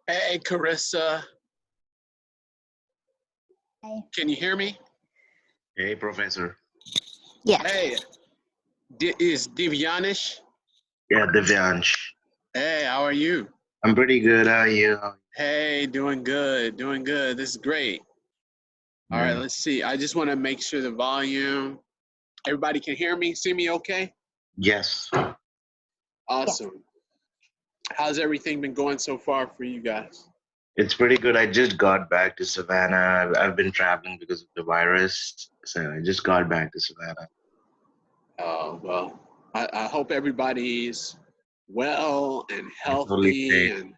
Hey, Carissa, Hi. can you hear me? Hey, Professor. Yeah. Hey, is Divyanish? Yeah, Divyansh. Hey, how are you? I'm pretty good. How are you? Hey, doing good, doing good. This is great. All right, Yeah. let's see. I just want to make sure the volume, everybody can hear me, see me okay? Yes. Awesome. How's everything been going so far for you guys? It's pretty good. I just got back to Savannah. I've been traveling because of the virus. So I just got back to Savannah. Well, I hope everybody's well and I'm totally healthy safe. and,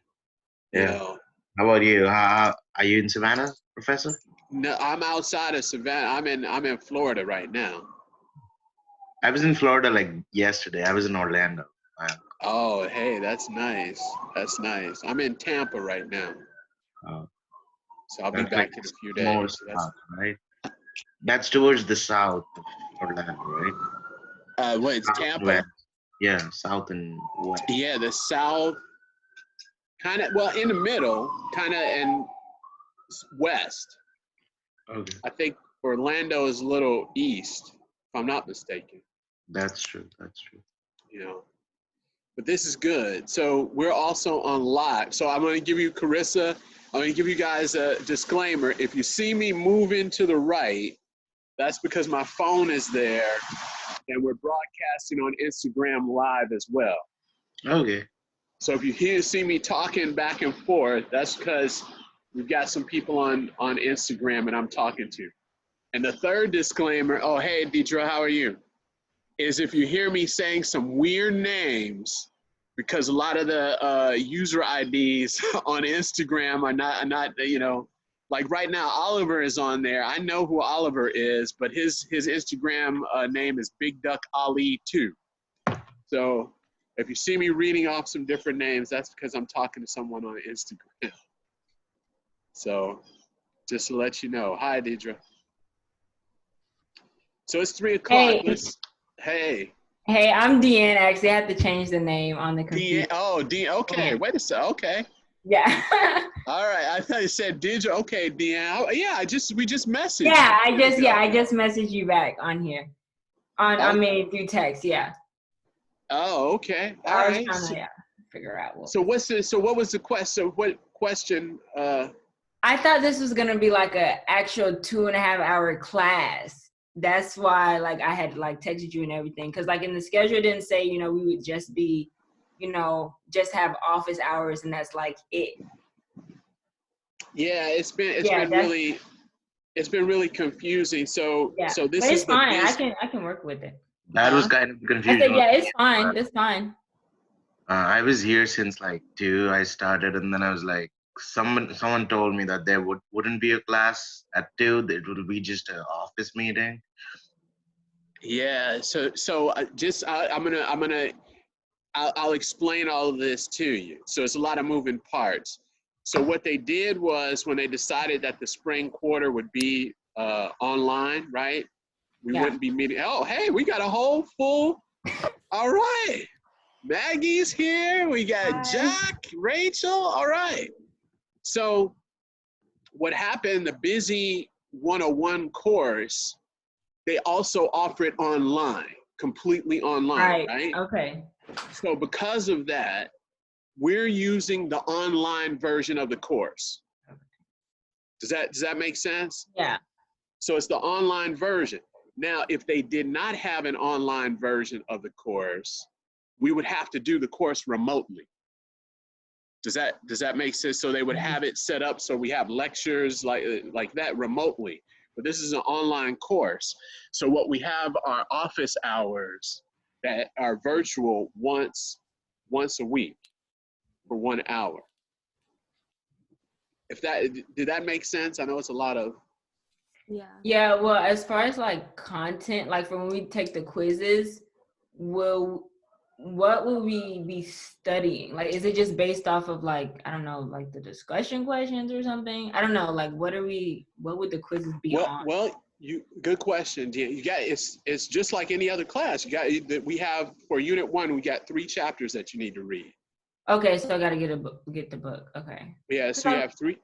you Yeah. know, How about you? Are you in Savannah, Professor? no, I'm outside of Savannah. I'm in Florida right now. I was in Florida like yesterday. I was in Orlando. Wow. Oh, hey, that's nice. That's nice. I'm in Tampa right now, Oh, so I'll be that's like back in a few more days. So that's south, right? That's towards the south of Orlando, right? what? It's Tampa. Southwest. Yeah, south and west. Yeah, the south, kind of. Well, in the middle, kind of, and west. Okay. I think Orlando is a little east, if I'm not mistaken. That's true. That's true. You know, but this is good. So we're also on live. So I'm going to give you Carissa. I'm going to give you guys a disclaimer. If you see me moving to the right, that's because my phone is there, and we're broadcasting on Instagram Live as well. Okay. So if you see me talking back and forth, that's because we've got some people on Instagram and I'm talking to. And the third disclaimer, oh, hey, Deidre, how are you? Is if you hear me saying some weird names, because a lot of the user IDs on Instagram are not, like right now, Oliver is on there. I know who Oliver is, but his Instagram name is Big Duck Ali 2. So if you see me reading off some different names, that's because I'm talking to someone on Instagram. So just to let you know. Hi, Deidre. So it's 3 o'clock. Hey. Hey. Hey, I'm Deanne. Actually, I had to change the name on the computer. Okay. Yeah. Wait a second. Okay. Yeah. All right. I thought you said Deidre. Okay, Deanne. Yeah, we just messaged. Yeah, I just messaged you back on here. Through text, yeah. Oh, okay. All I was right. trying to figure out what. So what was the question? What question? I thought this was gonna be like a actual 2.5 hour class. That's why like I had like texted you and everything. Cause like in the schedule it didn't say, we would just be, just have office hours and that's like it. Yeah, it's been really confusing. So Yeah. so this But it's is the fine. biz. I can work with it. That was kind of I said, confusion. yeah, it's fine. It's fine. I was here since like 2. I started, and then I was like, someone told me that there wouldn't be a class at 2. It would be just an office meeting. Yeah. So I'll explain all of this to you. So it's a lot of moving parts. So what they did was when they decided that the spring quarter would be online, right? We wouldn't be meeting. Oh, hey, we got a whole full. All right. Maggie's here. We got Jack, Rachel. All right. So what happened, the BUSI 101 course, they also offer it online, completely online, right? Okay. So because of that, we're using the online version of the course. Does that make sense? Yeah. So it's the online version. Now, if they did not have an online version of the course, we would have to do the course remotely. Does that make sense? So they would have it set up so we have lectures like that remotely. But this is an online course. So what we have are office hours that are virtual once a week for 1 hour. Did that make sense? I know it's a lot of. Yeah, well, as far as like content, like for when we take the quizzes, what will we be studying? Like, is it just based off of like, I don't know, like the discussion questions or something? I don't know, like what would the quizzes be on? Well, good question. You got it's just like any other class. We have for unit 1, we got 3 chapters that you need to read. Okay, so I gotta get a book, get the book. Okay. Yeah, 'Cause so you have 3.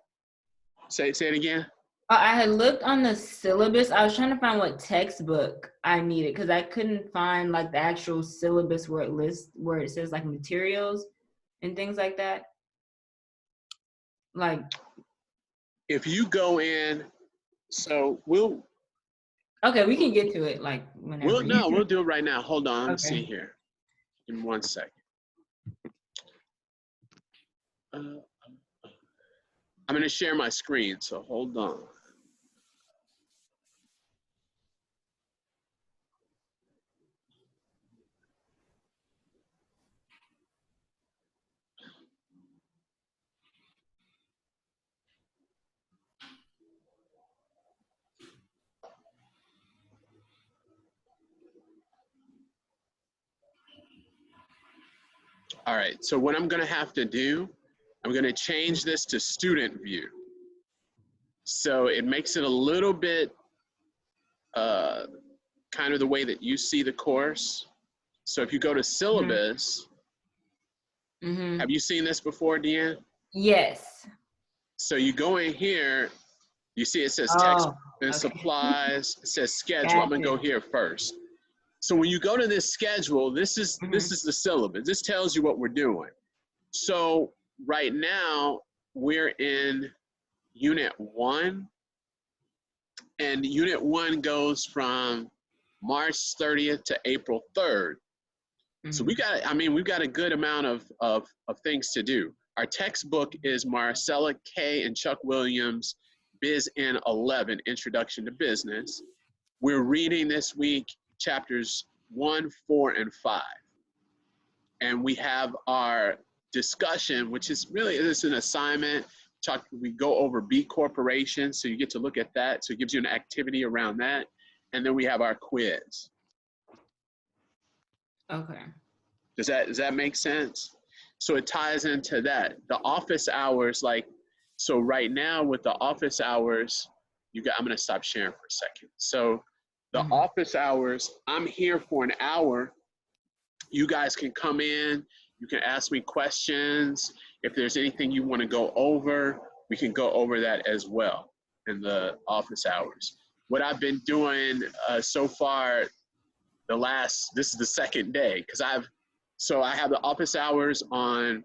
Say it again. I had looked on the syllabus. I was trying to find what textbook I needed because I couldn't find like the actual syllabus where it lists where it says like materials and things like that. Like, If you go in, so we'll okay, we can get to it like whenever you. no, we'll do it right now. Hold on, let me see Okay. here. Give me 1 second. I'm going to share my screen, so hold on. All right, so what I'm going to have to do, I'm going to change this to student view. So it makes it a little bit kind of the way that you see the course. So if you go to syllabus, Mm-hmm. have you seen this before, Deanne? Yes. So you go in here, you see it says text Oh, and okay. supplies, it says schedule. I'm going to Gotcha. go here first. So when you go to this schedule, this is the syllabus. This tells you what we're doing. So right now we're in unit 1, and unit 1 goes from March 30th to April 3rd. So we've got a good amount of things to do. Our textbook is Marcella K. and Chuck Williams, Biz in 11, Introduction to Business. We're reading this week chapters 1, 4, and 5. And we have our discussion, which is really it's an assignment. We go over B corporations, so you get to look at that. So it gives you an activity around that. And then we have our quiz. Okay. Does that make sense? So it ties into that. The office hours, so right now with the office hours, I'm gonna stop sharing for a second. So the office hours, I'm here for an hour. You guys can come in, you can ask me questions. If there's anything you want to go over, we can go over that as well in the office hours. What I've been doing so far, this is the second day, because I have the office hours on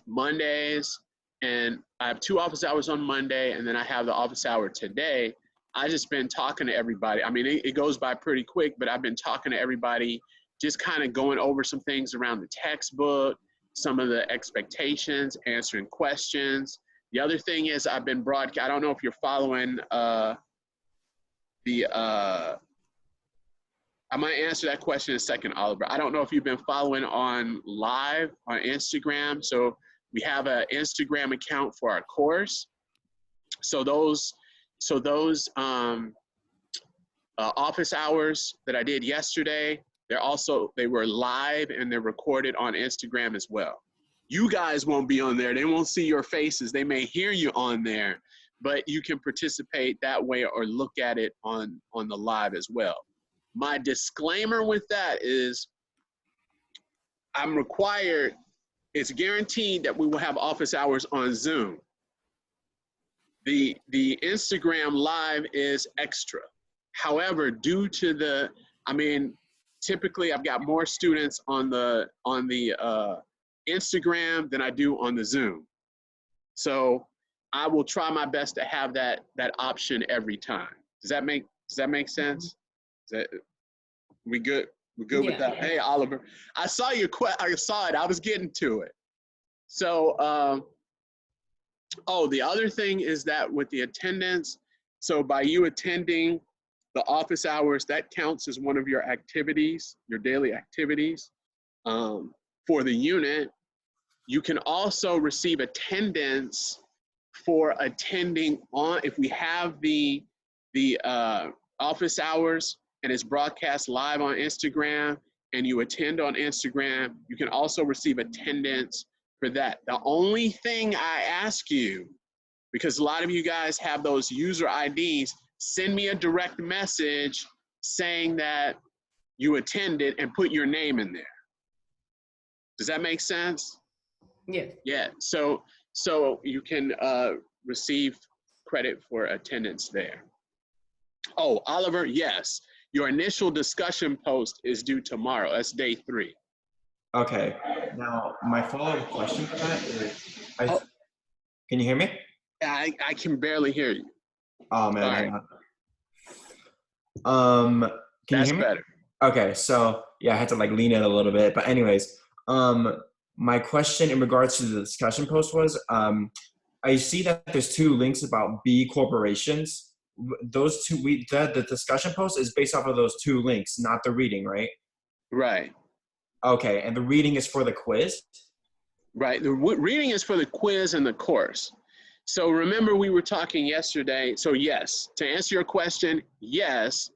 Mondays, and I have 2 office hours on Monday, and then I have the office hour today. I just been talking to everybody. I mean, it goes by pretty quick, but I've been talking to everybody, just kind of going over some things around the textbook, some of the expectations, answering questions. The other thing is I've been I don't know if you're following I might answer that question in a second, Oliver. I don't know if you've been following on live on Instagram. So we have an Instagram account for our course. So those office hours that I did yesterday, they were live and they're recorded on Instagram as well. You guys won't be on there. They won't see your faces. They may hear you on there, but you can participate that way or look at it on the live as well. My disclaimer with that is it's guaranteed that we will have office hours on Zoom. The Instagram live is extra. However, due to typically I've got more students on the Instagram than I do on the Zoom. So I will try my best to have that option every time. Does that make sense? We good? We're good with that? Hey, Oliver, I saw I saw it. I was getting to it. So, the other thing is that with the attendance, so by you attending the office hours, that counts as one of your activities, your daily activities for the unit. You can also receive attendance for attending if we have the office hours and it's broadcast live on Instagram and you attend on Instagram, you can also receive attendance for that. The only thing I ask you, because a lot of you guys have those user IDs, send me a direct message saying that you attended and put your name in there. Does that make sense? Yes. Yeah. So you can receive credit for attendance there. Oh, Oliver, yes. Your initial discussion post is due tomorrow. That's day 3. Okay. Now, my follow-up question to that is, Oh, can you hear me? I can barely hear you. Oh man, Sorry. hang on. Can you That's hear me? better. Okay, so yeah, I had to like lean in a little bit. But anyways, my question in regards to the discussion post was, I see that there's 2 links about B corporations. Those 2, the discussion post is based off of those 2 links, not the reading, right? Right. Okay, and the reading is for the quiz? Right. The reading is for the quiz and the course. So remember we were talking yesterday. So yes, to answer your question, yes.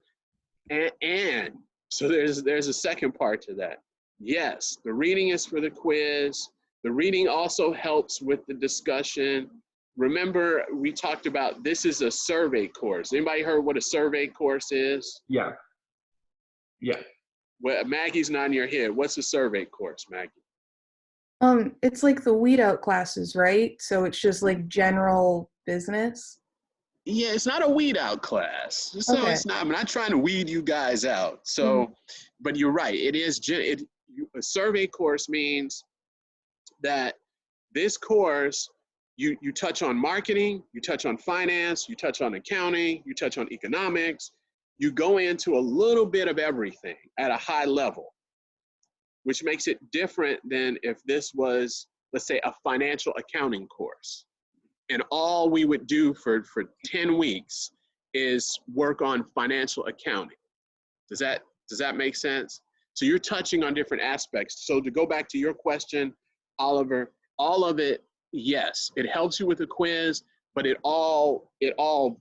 And so there's a second part to that. Yes, the reading is for the quiz. The reading also helps with the discussion. Remember we talked about this is a survey course. Anybody heard what a survey course is? Yeah. Yeah. Well, Maggie's nodding your head. What's a survey course, Maggie? It's like the weed out classes, right? So it's just like general business. Yeah, it's not a weed out class. So Okay. it's not, I'm not trying to weed you guys out. So, but you're right. It is, a survey course means that this course, you touch on marketing, you touch on finance, you touch on accounting, you touch on economics. You go into a little bit of everything at a high level, which makes it different than if this was, let's say, a financial accounting course. And all we would do for 10 weeks is work on financial accounting. Does that make sense? So you're touching on different aspects. So to go back to your question, Oliver, all of it, yes, it helps you with the quiz, but it all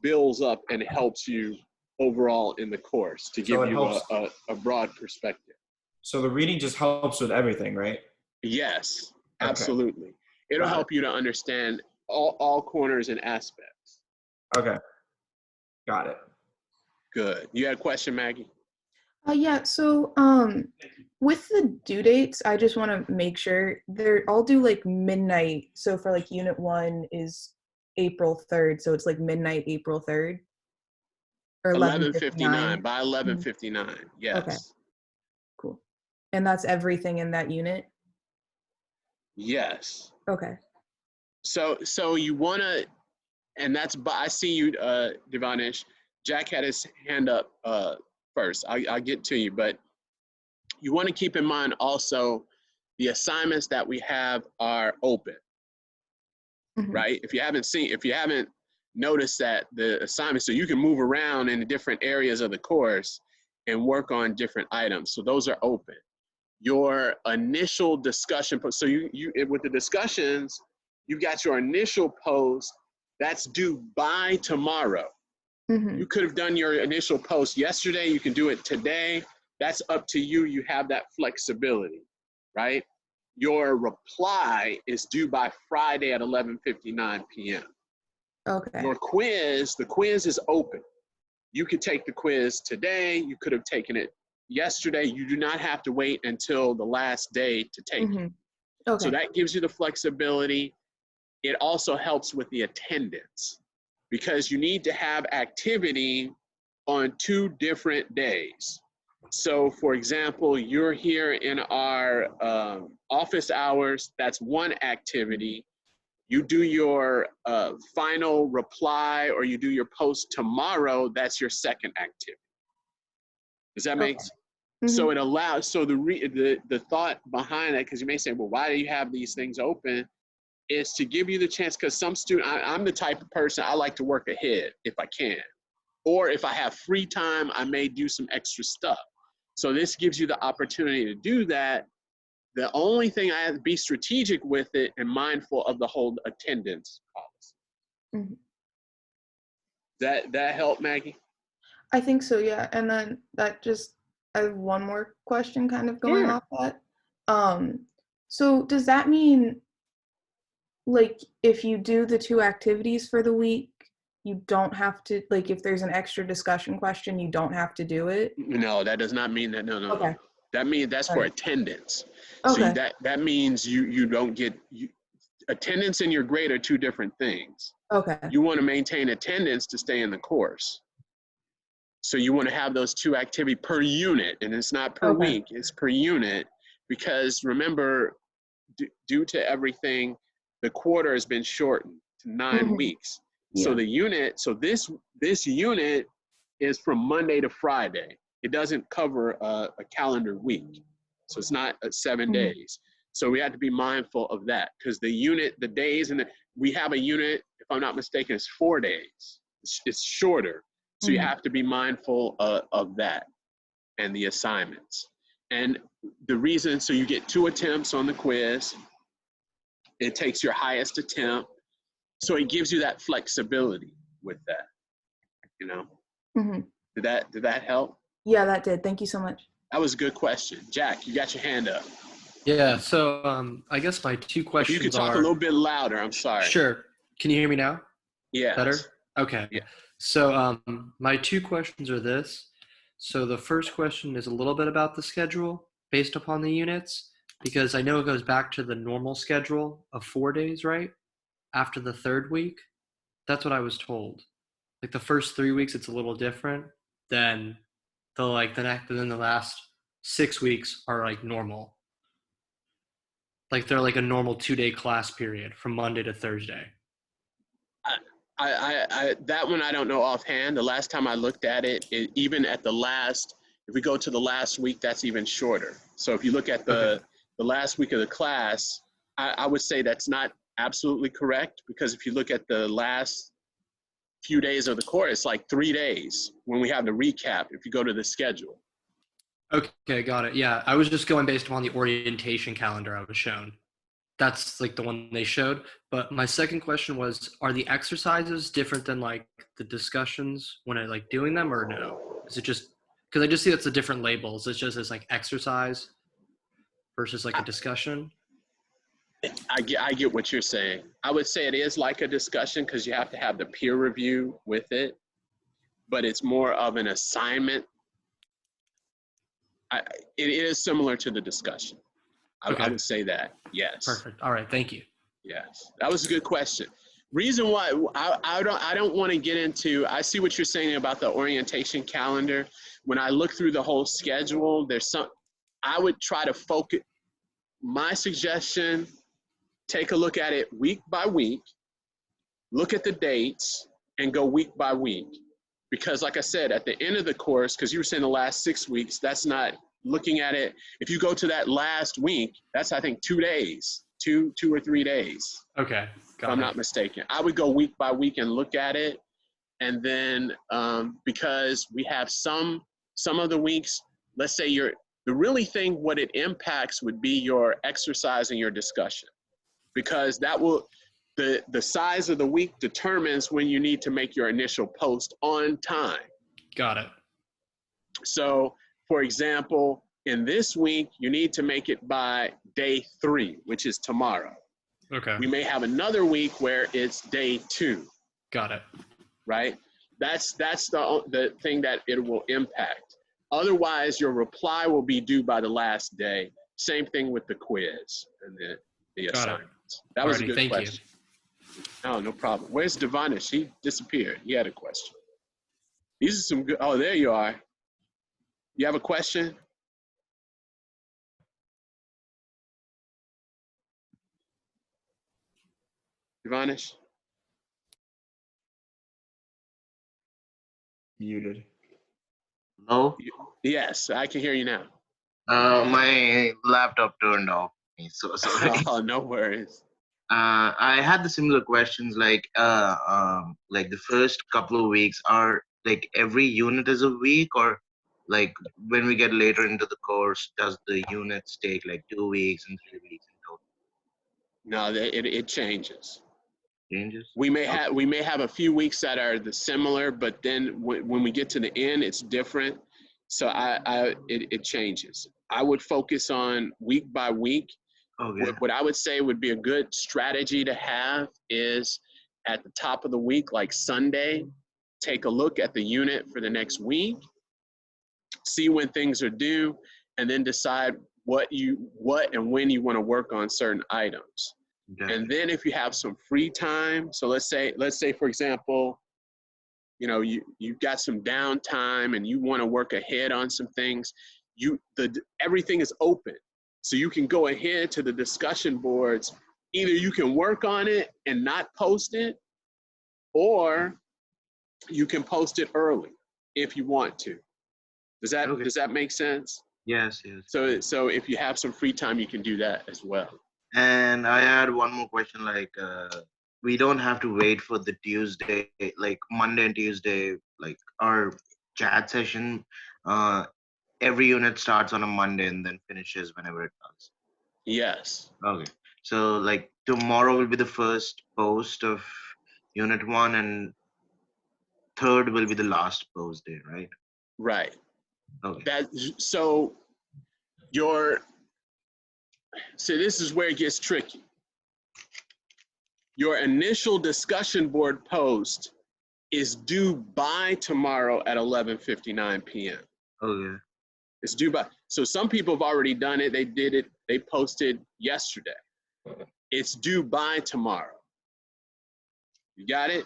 builds up and helps you overall in the course to give So it you helps. a broad perspective. So the reading just helps with everything, right? Yes, Okay. absolutely. It'll Got help you to understand all corners and aspects. Okay. Got it. Good. You had a question, Maggie? Yeah, so with the due dates, I just want to make sure they're all due like midnight. So for like unit 1 is April 3rd, so it's like midnight April 3rd or 11:59, 11:59. by 11:59. Yes. Okay. Cool. And that's everything in that unit? Yes. Okay. So you want to, and that's, I see you, Devanish. Jack had his hand up first. I'll get to you, but you want to keep in mind also the assignments that we have are open, right? If you haven't noticed that the assignments, so you can move around in the different areas of the course and work on different items. So those are open. Your initial discussion, so you with the discussions, you got your initial post that's due by tomorrow. You could have done your initial post yesterday. You can do it today. That's up to you. You have that flexibility, right? Your reply is due by Friday at 11:59 p.m. Okay. Your quiz, the quiz is open. You could take the quiz today. You could have taken it yesterday. You do not have to wait until the last day to take it. Okay. So that gives you the flexibility. It also helps with the attendance because you need to have activity on 2 different days. So for example, you're here in our office hours, that's one activity. You do your final reply or you do your post tomorrow, that's your second activity. Does that make sense? So it allows, so the thought behind that, because you may say, well, why do you have these things open? Is to give you the chance, because some student, I'm the type of person, I like to work ahead if I can. Or if I have free time, I may do some extra stuff. So this gives you the opportunity to do that. The only thing I have to be strategic with it and mindful of the whole attendance policy. That help, Maggie? I think so, yeah. And then I have one more question kind of going off that. So does that mean, like, if you do the 2 activities for the week, you don't have to, like, if there's an extra discussion question, you don't have to do it? No, that does not mean that. No. Okay. That means that's for attendance. Okay. So that means you don't get attendance and your grade are two different things. Okay. You want to maintain attendance to stay in the course. So you want to have those two activity per unit, and it's not per Okay. week, it's per unit, because remember, due to everything, the quarter has been shortened to 9 Mhm. weeks. Yeah. So the unit, so this unit is from Monday to Friday. It doesn't cover a calendar week. So it's not 7 Mhm. days. So we have to be mindful of that, because the unit, the days, we have a unit, if I'm not mistaken, it's 4 days. It's shorter. So you Mhm. have to be mindful of that and the assignments. And the reason, so you get 2 attempts on the quiz. It takes your highest attempt. So it gives you that flexibility with that, you know? Mhm. Did that help? Yeah, that did. Thank you so much. That was a good question. Jack, you got your hand up. Yeah, so I guess my two If you could questions talk a are, little bit louder, I'm sorry. sure. Can you hear me now? Yes. Better? Okay. Yeah. So my two questions are this. So the first question is a little bit about the schedule based upon the units, because I know it goes back to the normal schedule of 4 days, right? After the third week. That's what I was told. Like the first 3 weeks, it's a little different than then the last 6 weeks are like normal. Like they're like a normal 2-day class period from Monday to Thursday. I that one I don't know offhand. The last time I looked at it, even at the last, if we go to the last week, that's even shorter. So if you look at the last week of the class, I would say that's not absolutely correct, because if you look at the last few days of the course, it's like 3 days when we have the recap, if you go to the schedule. Okay, got it. Yeah, I was just going based upon the orientation calendar I was shown. That's like the one they showed. But my second question was, are the exercises different than like the discussions when I like doing them, or no? Is it just because I just see that's a different labels? It's just as like exercise versus like a discussion. I get what you're saying. I would say it is like a discussion, because you have to have the peer review with it, but it's more of an assignment. It is similar to the discussion. I Okay, would say that, yes. perfect. All right, thank you. Yes, that was a good question. Reason why I don't want to get into, I see what you're saying about the orientation calendar. When I look through the whole schedule, I would try to focus, my suggestion, take a look at it week by week, look at the dates, and go week by week. Because like I said, at the end of the course, because you were saying the last 6 weeks, that's not looking at it. If you go to that last week, that's, I think, 2 days, two or 3 days, Okay, if got I'm it. not mistaken. I would go week by week and look at it. And then because we have some of the weeks, let's say the really thing, what it impacts would be your exercise and your discussion, because that will, the size of the week determines when you need to make your initial post on time. Got it. So, for example, in this week, you need to make it by day 3, which is tomorrow. Okay, We may have another week where it's day 2, got it. right? That's the thing that it will impact. Otherwise, your reply will be due by the last day. Same thing with the quiz and the Got it. assignments. That was a Alrighty, good thank you. question. Oh, no problem. Where's Devonish? He disappeared. He had a question. These are some good. Oh, there you are. You have a question? Devonish? Muted. Hello? Yes, I can hear you now. My laptop turned off. So sorry. Oh, no worries. I had the similar questions like the first couple of weeks are like every unit is a week, or like when we get later into the course, does the units take like 2 weeks and 3 weeks in total? No, it changes. Changes? We may have a few weeks that are similar, but then when we get to the end, it's different. So it changes. I would focus on week by week. Okay. What I would say would be a good strategy to have is at the top of the week, like Sunday, take a look at the unit for the next week, see when things are due, and then decide what and when you want to work on certain items. Okay. And then if you have some free time, so let's say for example, you've got some downtime and you want to work ahead on some things, everything is open. So you can go ahead to the discussion boards. Either you can work on it and not post it, or you can post it early if you want to. Does that make sense? Yes, yes. So if you have some free time, you can do that as well. And I had one more question, like we don't have to wait for the Tuesday, like Monday and Tuesday, like our chat session. Every unit starts on a Monday and then finishes whenever it does. Yes. Okay. So like tomorrow will be the first post of unit 1 and 3rd will be the last post day, right? Right. Okay. So this is where it gets tricky. Your initial discussion board post is due by tomorrow at 11:59 p.m. Okay. It's due by. So some people have already done it. They did it. They posted yesterday. It's due by tomorrow. You got it?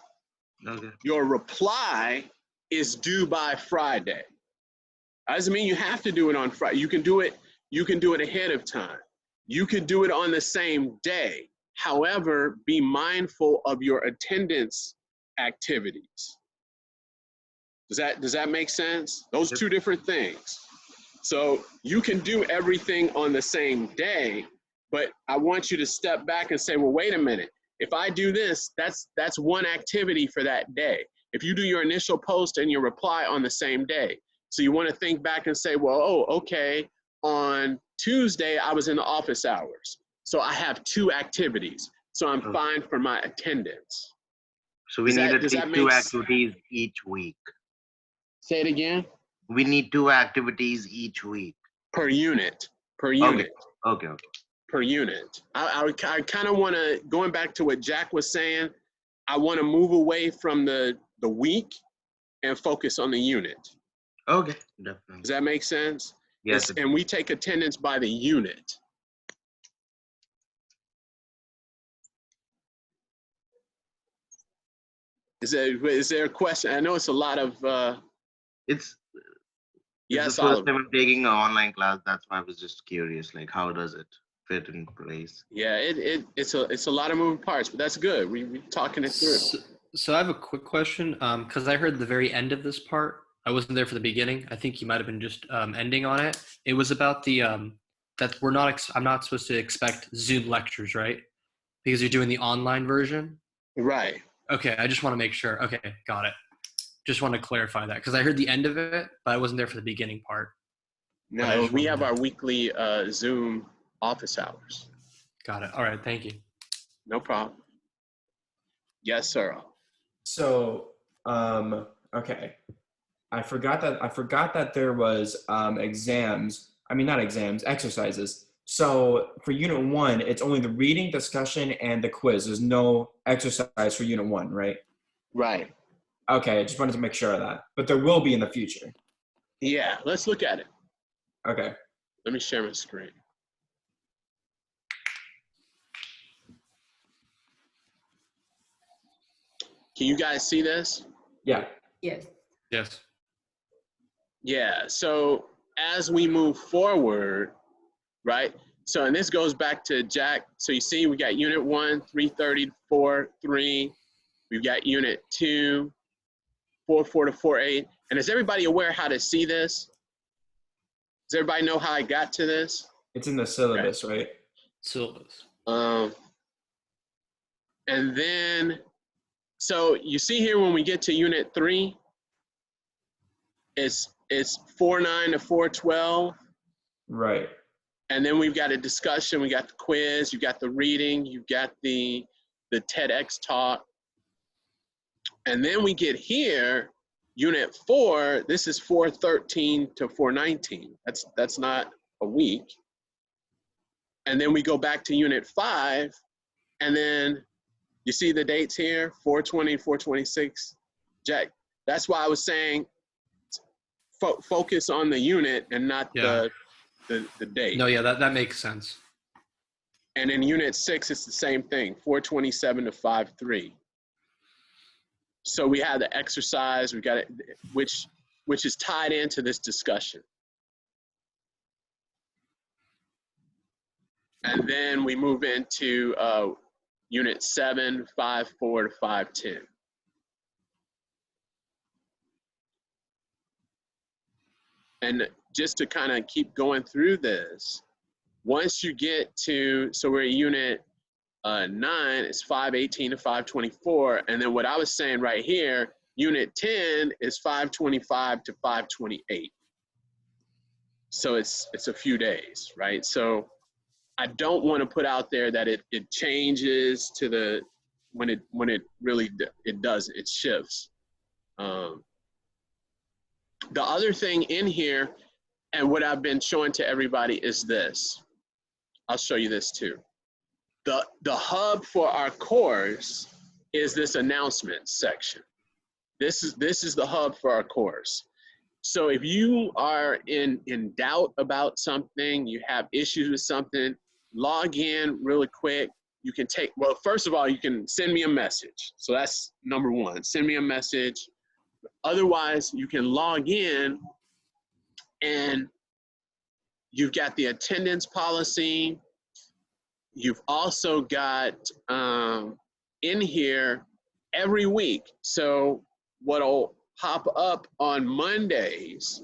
Okay. Your reply is due by Friday. That doesn't mean you have to do it on Friday. You can do it ahead of time. You could do it on the same day. However, be mindful of your attendance activities. Does that make sense? Those two different things. So you can do everything on the same day, but I want you to step back and say, well, wait a minute. If I do this, that's one activity for that day. If you do your initial post and your reply on the same day. So you want to think back and say, well, oh, okay, on Tuesday, I was in the office hours. So I have 2 activities. So I'm fine for my attendance. So we need at least 2 activities each week. Say it again. We need 2 activities each week. Per unit. Per unit. Okay. Per unit. I kind of want to, going back to what Jack was saying, I want to move away from the week and focus on the unit. Okay, definitely. Does that make sense? Yes. And we take attendance by the unit. Is there a question? I know it's a lot of. It's yes, the first time I'm taking an online class. That's why I was just curious. Like, how does it fit in place? Yeah, it's a lot of moving parts, but that's good. We're talking it through. So I have a quick question, because I heard the very end of this part. I wasn't there for the beginning. I think you might have been just ending on it. It was about the that I'm not supposed to expect Zoom lectures, right? Because you're doing the online version. Right. Okay, I just want to make sure. Okay, got it. Just want to clarify that because I heard the end of it, but I wasn't there for the beginning part. No, we have our weekly Zoom office hours. Got it. All right, thank you. No problem. Yes, sir. So, okay. I forgot that there was exams. I mean, not exams, exercises. So for unit 1, it's only the reading, discussion, and the quiz. There's no exercise for unit 1, right? Right. Okay, I just wanted to make sure of that. But there will be in the future. Yeah, let's look at it. Okay. Let me share my screen. Can you guys see this? Yeah. Yes. Yes. Yeah, so as we move forward, right? So, and this goes back to Jack. So you see we got unit 1, 3:30 to 4:3. We've got unit 2, 4:4 to 4:8. And is everybody aware how to see this? Does everybody know how I got to this? It's in the syllabus, right? Syllabus. And then, so you see here when we get to unit 3, it's 4:9 to 4:12. Right. And then we've got a discussion, we got the quiz, you got the reading, you got the TEDx talk. And then we get here, unit 4, this is 4:13 to 4:19. That's not a week. And then we go back to unit 5, and then you see the dates here, 4:20, 4:26. Jack, that's why I was saying focus on the unit and not the the date. No, yeah, that makes sense. And in unit 6, it's the same thing, 427 to 5/3. So we have the exercise, we got it, which is tied into this discussion. And then we move into unit 7, 5/4 to 5/10. And just to kind of keep going through this, once you get to, so we're at unit 9, it's 5/18 to 5/24. And then what I was saying right here, unit 10 is 5/25 to 5/28. So it's a few days, right? So I don't want to put out there that it changes to the, when it really, it does, it shifts. The other thing in here, and what I've been showing to everybody is this. I'll show you this too. The hub for our course is this announcement section. This is the hub for our course. So if you are in doubt about something, you have issues with something, log in really quick. You can take, well, first of all, you can send me a message. So that's number one, send me a message. Otherwise, you can log in and you've got the attendance policy. You've also got in here every week. So what'll pop up on Mondays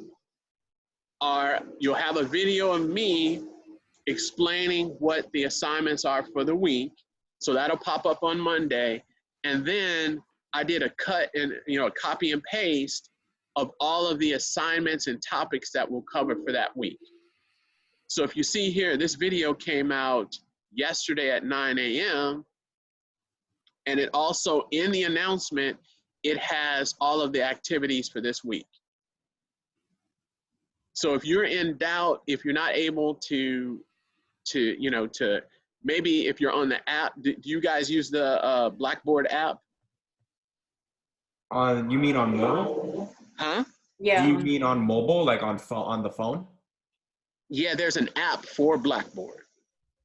are, you'll have a video of me explaining what the assignments are for the week. So that'll pop up on Monday. And then I did a cut and, a copy and paste of all of the assignments and topics that we'll cover for that week. So if you see here, this video came out yesterday at 9 a.m. And it also, in the announcement, it has all of the activities for this week. So if you're in doubt, if you're not able to maybe if you're on the app, do you guys use the Blackboard app? You mean on mobile? Huh? Yeah. Do you mean on mobile, like on the phone? Yeah, there's an app for Blackboard.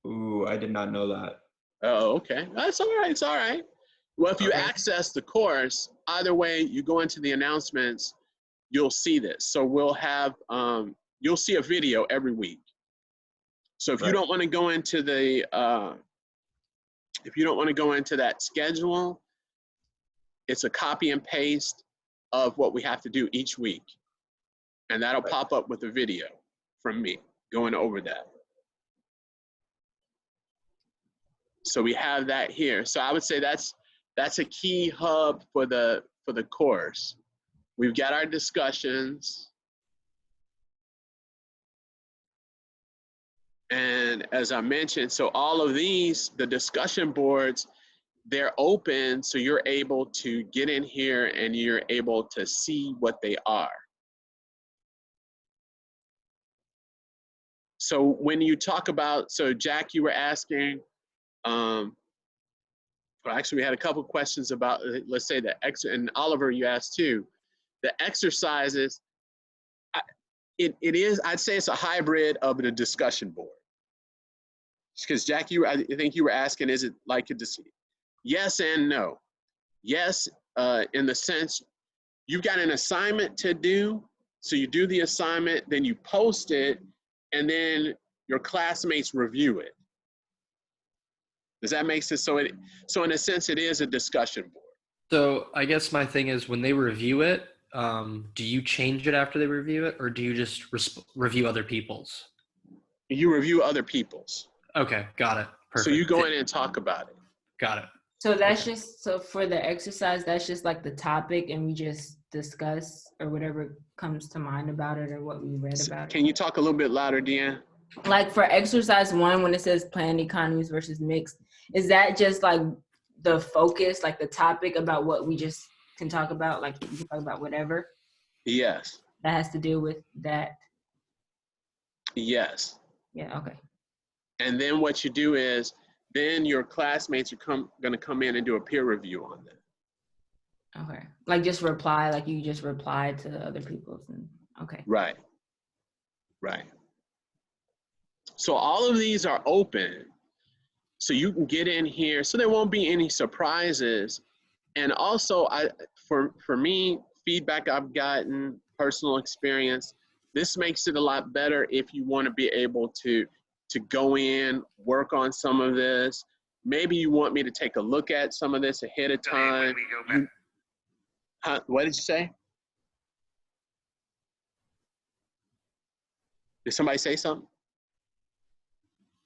Ooh, I did not know that. Oh, okay. That's all right. It's all right. Well, if you Okay. access the course, either way, you go into the announcements, you'll see this. So we'll have, you'll see a video every week. So if you don't want to go into the, if you don't want to go into that schedule, it's a copy and paste of what we have to do each week. And that'll pop up with a video from me going over that. So we have that here. So I would say that's a key hub for the course. We've got our discussions. And as I mentioned, so all of these, the discussion boards, they're open, so you're able to get in here and you're able to see what they are. So when you talk about, so Jack, you were asking, well, actually we had a couple questions about, let's say and Oliver, you asked too, the exercises, it is, I'd say it's a hybrid of the discussion board. Because Jack, I think you were asking, is it like a yes and no. Yes, in the sense, you've got an assignment to do, so you do the assignment, then you post it, and then your classmates review it. Does that make sense? So in a sense, it is a discussion board. So I guess my thing is, when they review it, do you change it after they review it, or do you just review other people's? You review other people's. Okay, got it. Perfect. So you go in and talk about it. Got it. So that's just, so for the exercise, that's just like the topic and we just discuss or whatever comes to mind about it or what we read about it. Can you talk a little bit louder, Deanne? Like for exercise 1, when it says planned economies versus mixed, is that just like the focus, like the topic about what we just can talk about? Like you can talk about whatever? Yes. That has to do with that? Yes. Yeah, okay. And then what you do is, then your classmates are going to come in and do a peer review on that. Okay. Like just reply, like you just reply to other people's. Okay. Right. Right. So all of these are open. So you can get in here, so there won't be any surprises. And also, for me, feedback I've gotten, personal experience, this makes it a lot better if you want to be able to go in, work on some of this. Maybe you want me to take a look at some of this ahead of time. What did you say? Did somebody say something?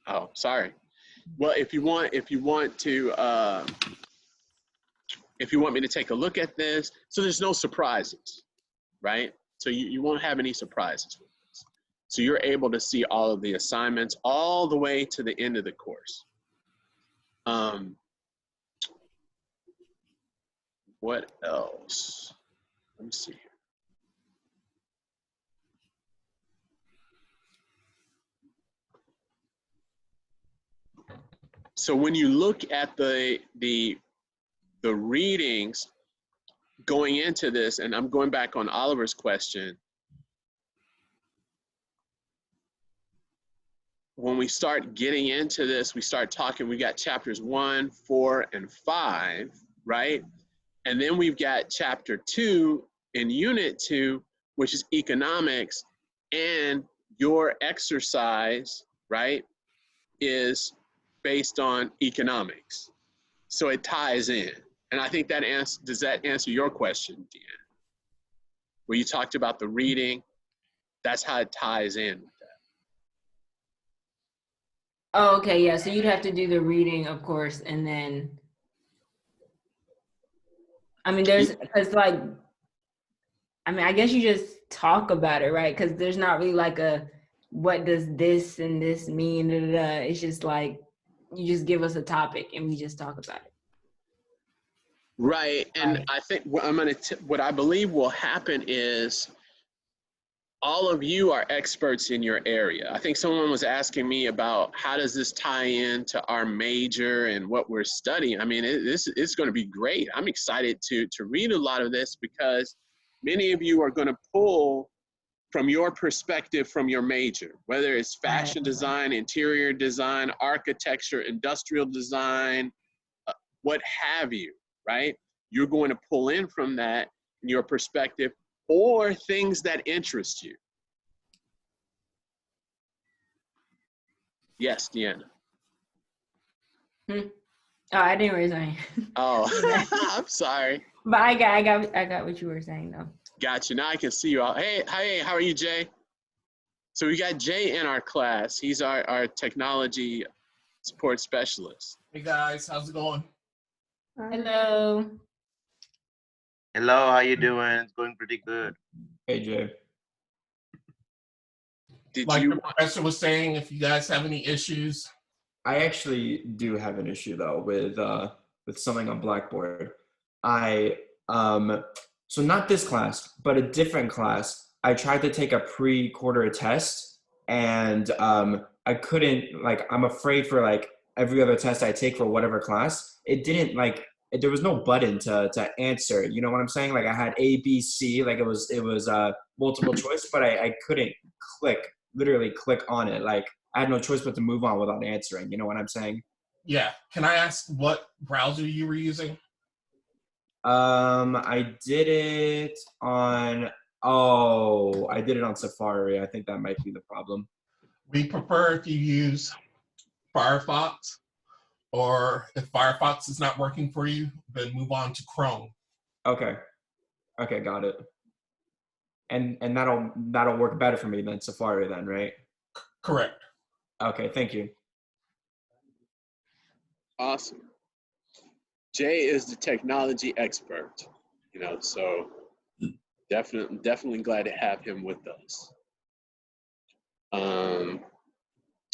Oh, sorry. Well, if you want me to take a look at this, so there's no surprises, right? So you won't have any surprises with this. So you're able to see all of the assignments all the way to the end of the course. What else? Let me see here. So when you look at the readings going into this, and I'm going back on Oliver's question, when we start getting into this, we start talking, we got chapters 1, 4, and 5, right? And then we've got chapter 2 in unit 2, which is economics, and your exercise, right, is based on economics. So it ties in. And I think does that answer your question, Deanna? Where you talked about the reading, that's how it ties in with that. Oh, okay, yeah. So you'd have to do the reading, of course, and then, I mean, I guess you just talk about it, right? Because there's not really like what does this and this mean? Da, da, da. It's just like, you just give us a topic and we just talk about it. Right, and Right. I think what I believe will happen is all of you are experts in your area. I think someone was asking me about how does this tie into our major and what we're studying. I mean, this is going to be great. I'm excited to read a lot of this because many of you are going to pull from your perspective from your major, whether it's fashion design, interior design, architecture, industrial design, what have you, right? You're going to pull in from that in your perspective or things that interest you. Yes, Deanna. Oh, I didn't raise my hand. Oh, I'm sorry. But I got what you were saying though. Gotcha. Now I can see you all. Hey, how are you, Jay? So we got Jay in our class. He's our technology support specialist. Hey guys, how's it going? Hello. Hello, how you doing? It's going pretty good. Hey, Jay. Like the professor was saying, if you guys have any issues. I actually do have an issue though with something on Blackboard. So not this class, but a different class. I tried to take a pre-quarter test, and I couldn't. Like, I'm afraid for like every other test I take for whatever class, it didn't like. There was no button to answer. You know what I'm saying? Like I had A, B, C. Like it was multiple choice, but I couldn't literally click on it. Like I had no choice but to move on without answering. You know what I'm saying? Yeah. Can I ask what browser you were using? I did it on Safari. I think that might be the problem. We prefer if you use Firefox, or if Firefox is not working for you, then move on to Chrome. Okay, got it. And that'll work better for me than Safari then, right? Correct. Okay, thank you. Awesome. Jay is the technology expert, so definitely glad to have him with us.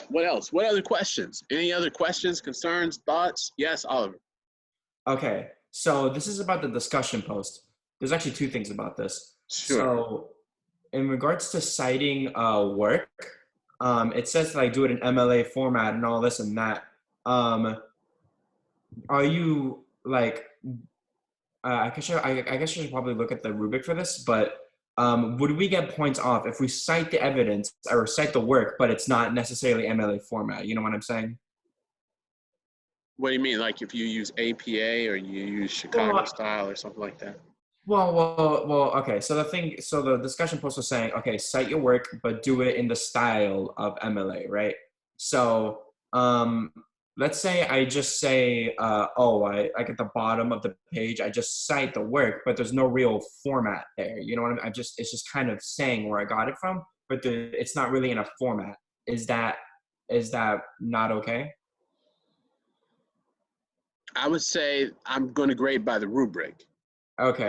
What else? What other questions? Any other questions, concerns, thoughts? Yes, Oliver. Okay, so this is about the discussion post. There's actually two things about this. Sure. So in regards to citing work, it says like do it in MLA format and all this and that. Are you like, I guess I should probably look at the rubric for this, but would we get points off if we cite the evidence or cite the work, but it's not necessarily MLA format? You know what I'm saying? What do you mean? Like if you use APA or you use Chicago Well, style or something like that? Well. Okay. So the discussion post was saying, okay, cite your work, but do it in the style of MLA, right? So, let's say I just say, I like at the bottom of the page, I just cite the work, but there's no real format there. You know what I mean? It's just kind of saying where I got it from, but it's not really in a format. Is that not okay? I would say I'm going to grade by the rubric. Okay.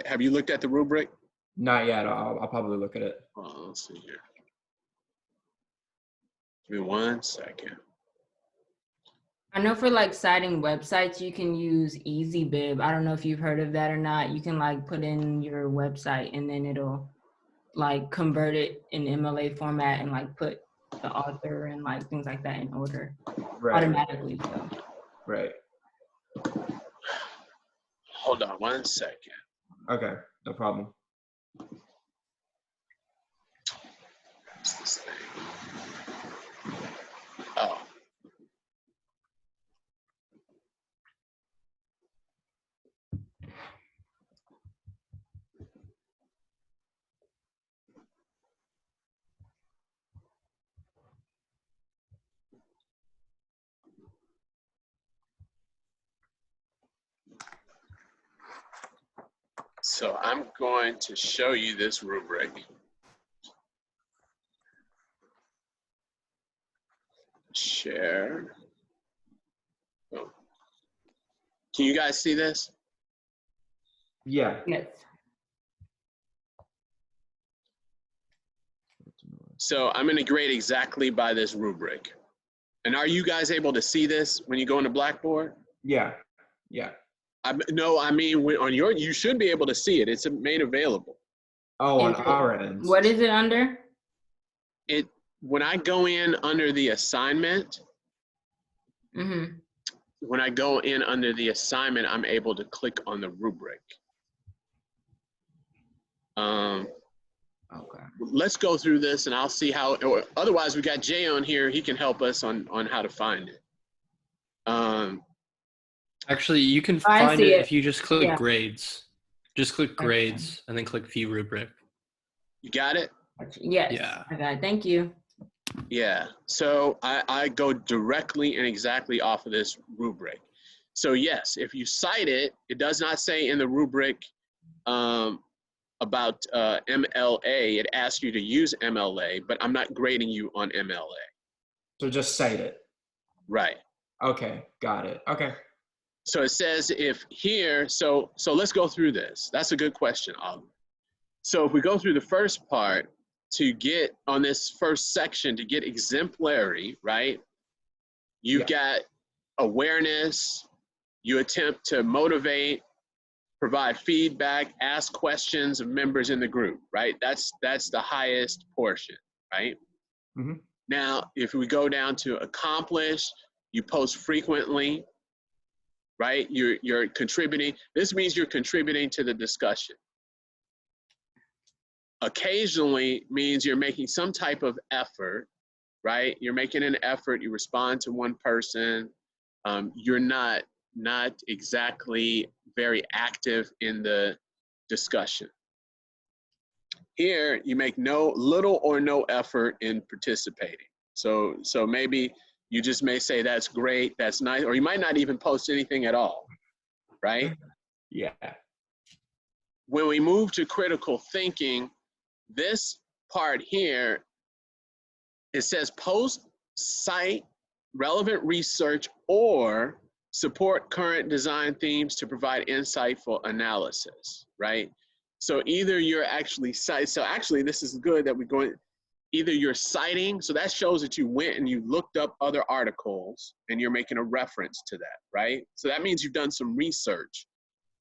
Have you looked at the rubric? Not yet. I'll probably look at it. Oh, let's see here. Give me 1 second. I know for like citing websites, you can use EasyBib. I don't know if you've heard of that or not. You can like put in your website and then it'll like convert it in MLA format and like put the author and like things like that in order automatically. So. Right. Hold on 1 second. Okay, no problem. What's this thing? Oh. So I'm going to show you this rubric. Share. Oh. Can you guys see this? Yeah. Yes. So I'm going to grade exactly by this rubric. And are you guys able to see this when you go into Blackboard? Yeah. No, I mean, you should be able to see it. It's made available. Oh, on our end. What is it under? When I go in under the assignment, when I go in under the assignment, I'm able to click on the rubric. Okay. Let's go through this and I'll see how, or otherwise we got Jay on here. He can help us on how to find it. Actually, you can find it if you just click grades. Just click grades and then click view rubric. You got it? Yes. Yeah. I got it. Thank you. Yeah. So I go directly and exactly off of this rubric. So yes, if you cite it, it does not say in the rubric about MLA. It asks you to use MLA, but I'm not grading you on MLA. So just cite it. Right. Okay, got it. Okay. So it says if here, so let's go through this. That's a good question, Oliver. So if we go through the first part to get on this first section to get exemplary, right? You've got awareness, you attempt to motivate, provide feedback, ask questions of members in the group, right? That's the highest portion, right? Mm-hmm. Now, if we go down to accomplish, you post frequently, right? You're contributing. This means you're contributing to the discussion. Occasionally means you're making some type of effort, right? You're making an effort, you respond to one person. You're not exactly very active in the discussion. Here, you make little or no effort in participating. So maybe you just may say, that's great, that's nice, or you might not even post anything at all, right? Yeah. When we move to critical thinking, this part here, it says post, cite relevant research, or support current design themes to provide insightful analysis, right? So either you're actually so actually this is good that we're going, either you're citing, so that shows that you went and you looked up other articles and you're making a reference to that, right? So that means you've done some research,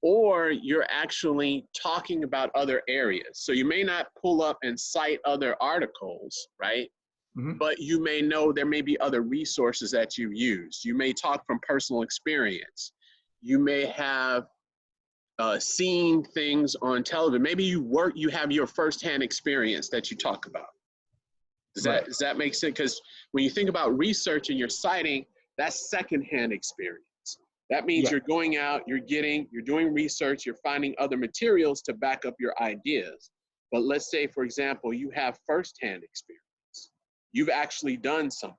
or you're actually talking about other areas. So you may not pull up and cite other articles, right? Mm-hmm. But you may know there may be other resources that you've used. You may talk from personal experience. You may have seeing things on television. Maybe you have your firsthand experience that you talk about. Does that make sense? Because when you think about research and you're citing, that's secondhand experience. That means you're going out, you're doing research, you're finding other materials to back up your ideas. But let's say, for example, you have firsthand experience. You've actually done something.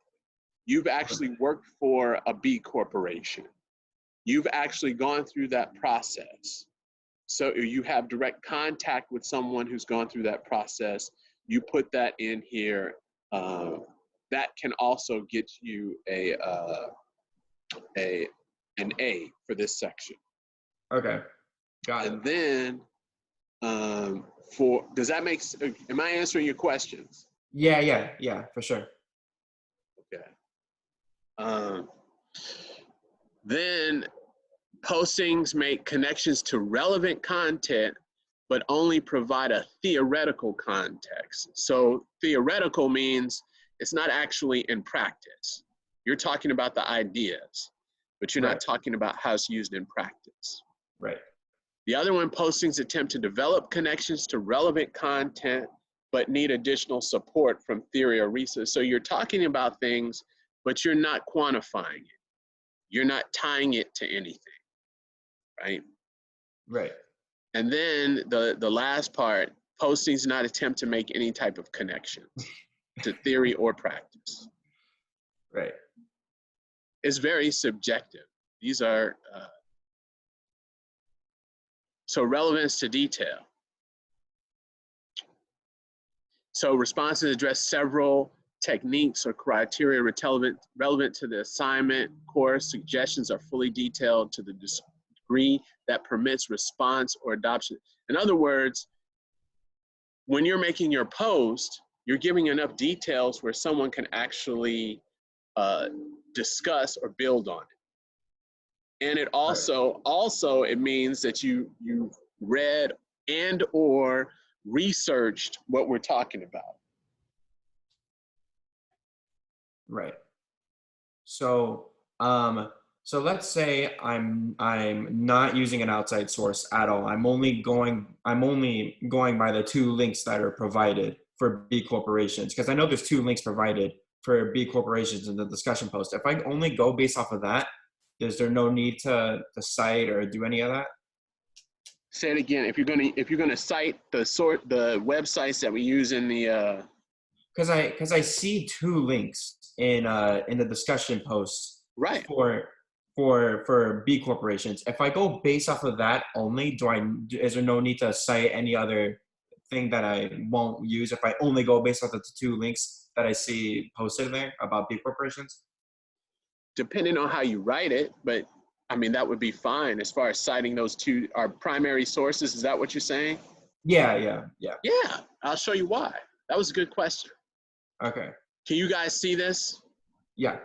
You've actually worked for a B corporation. You've actually gone through that process. So you have direct contact with someone who's gone through that process. You put that in here. That can also get you an A for this section. Okay, got it. And then does that make sense? Am I answering your questions? Yeah, for sure. Okay. Then postings make connections to relevant content, but only provide a theoretical context. So theoretical means it's not actually in practice. You're talking about the ideas, but you're not talking about how it's used in practice. Right. The other one, postings attempt to develop connections to relevant content, but need additional support from theory or research. So you're talking about things, but you're not quantifying it. You're not tying it to anything, right? Right. And then the last part, postings not attempt to make any type of connection to theory or practice. Right. It's very subjective. These are, so relevance to detail. So responses address several techniques or criteria relevant to the assignment course. Suggestions are fully detailed to the degree that permits response or adoption. In other words, when you're making your post, you're giving enough details where someone can actually discuss or build on it. And it also it means that you read and or researched what we're talking about. Right. So so let's say I'm not using an outside source at all. I'm only going by the 2 links that are provided for B corporations, because I know there's 2 links provided for B corporations in the discussion post. If I only go based off of that, is there no need to cite or do any of that? Say it again. If you're gonna cite the websites that we use in the because I see 2 links in the discussion post, right, for B corporations. If I go based off of that only, is there no need to cite any other thing that I won't use if I only go based off of the 2 links that I see posted there about B corporations? Depending on how you write it, but I mean, that would be fine as far as citing those 2 our primary sources. Is that what you're saying? Yeah. Yeah, I'll show you why. That was a good question. Okay. Can you guys see this? Yeah.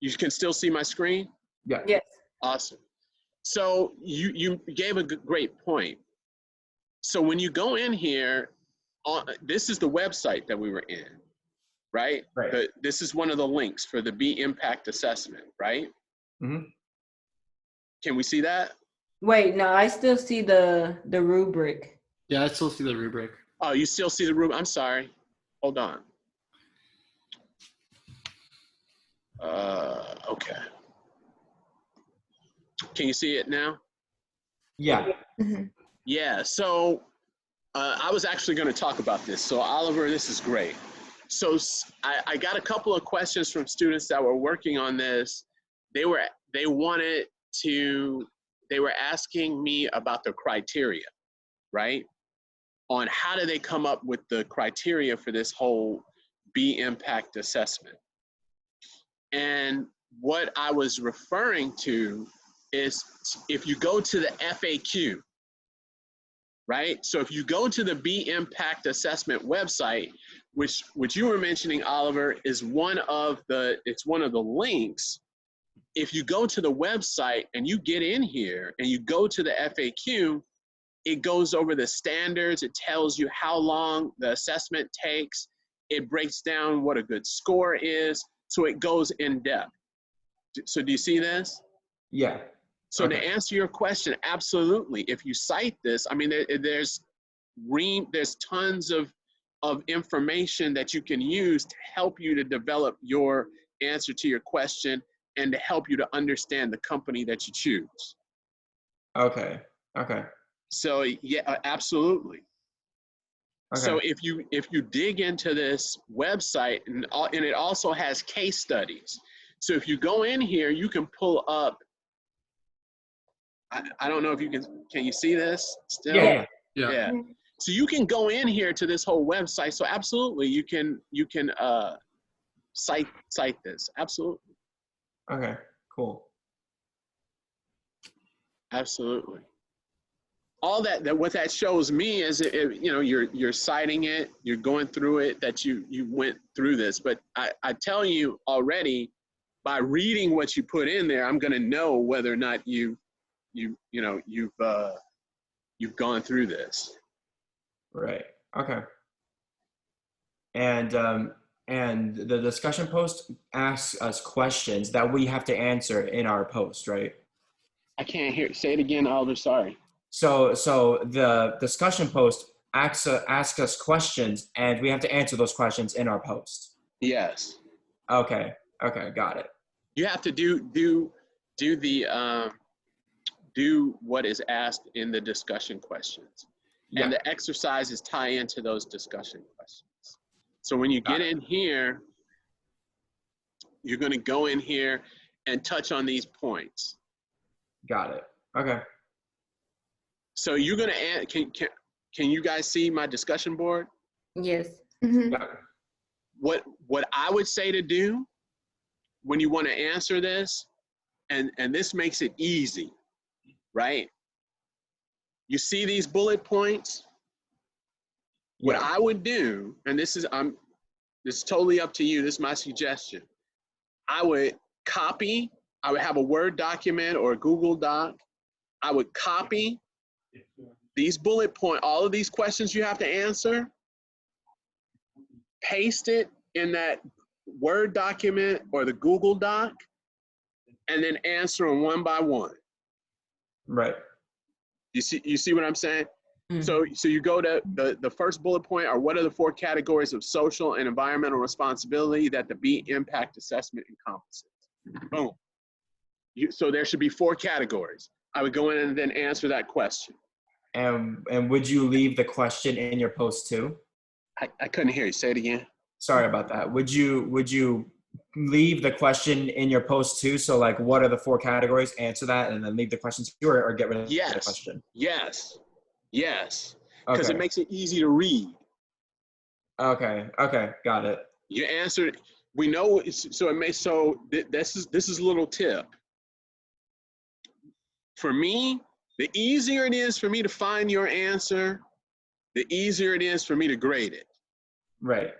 You can still see my screen? Yeah. Yes. Awesome. So you gave a great point. So when you go in here, this is the website that we were in, right? Right. This is one of the links for the B impact assessment, right? Mm-hmm. Can we see that? Wait, no, I still see the rubric. Yeah, I still see the rubric. Oh, you still see the rubric? I'm sorry. Hold on. Okay. Can you see it now? Yeah. Mm-hmm. Yeah, so I was actually going to talk about this. So Oliver, this is great. So I got a couple of questions from students that were working on this. They were asking me about the criteria, right? On how do they come up with the criteria for this whole B impact assessment. And what I was referring to is if you go to the FAQ, right? So if you go to the B impact assessment website, which you were mentioning, Oliver, is one of the links. If you go to the website and you get in here and you go to the FAQ, it goes over the standards. It tells you how long the assessment takes. It breaks down what a good score is. So it goes in depth. So do you see this? Yeah. So to answer your question, absolutely. If you cite this, I mean, there's tons of information that you can use to help you to develop your answer to your question and to help you to understand the company that you choose. Okay. Okay. So yeah, absolutely. Okay. So if you dig into this website, and it also has case studies. So if you go in here, you can pull up. I don't know if you can you see this still? Yeah. Yeah. So you can go in here to this whole website. So absolutely, you can cite this. Absolutely. Okay. Cool. Absolutely. All that what that shows me is you're citing it, you're going through it, that you went through this. But I tell you already, by reading what you put in there, I'm going to know whether or not you've gone through this. Right. Okay. And the discussion post asks us questions that we have to answer in our post, right? I can't hear. Say it again, Alder. Sorry. So the discussion post asks us questions, and we have to answer those questions in our post. Yes. Okay. Okay. Got it. You have to do what is asked in the discussion questions, and the exercises tie into those discussion questions. So when you get in here, you're going to go in here and touch on these points. Got it. Okay. So you're going to add, can you guys see my discussion board? Yes. Mm-hmm. Yeah. What I would say to do when you want to answer this, and this makes it easy, right? You see these bullet points? What I would do, and this is totally up to you, this is my suggestion. I would have a Word document or a Google Doc. I would copy these bullet points, all of these questions you have to answer, paste it in that Word document or the Google Doc, and then answer them one by one. Right. You see what I'm saying? So you go to the first bullet point, are what are the 4 categories of social and environmental responsibility that the B impact assessment encompasses? Boom. So there should be 4 categories. I would go in and then answer that question. And would you leave the question in your post too? I couldn't hear you. Say it again. Sorry about that. Would you leave the question in your post too? So like, what are the 4 categories? Answer that, and then leave the question too, or get rid of the question. Yes. Because Okay. it makes it easy to read. Okay. Got it. You answered. We know. So it may. So this is a little tip. For me, the easier it is for me to find your answer, the easier it is for me to grade it. Right.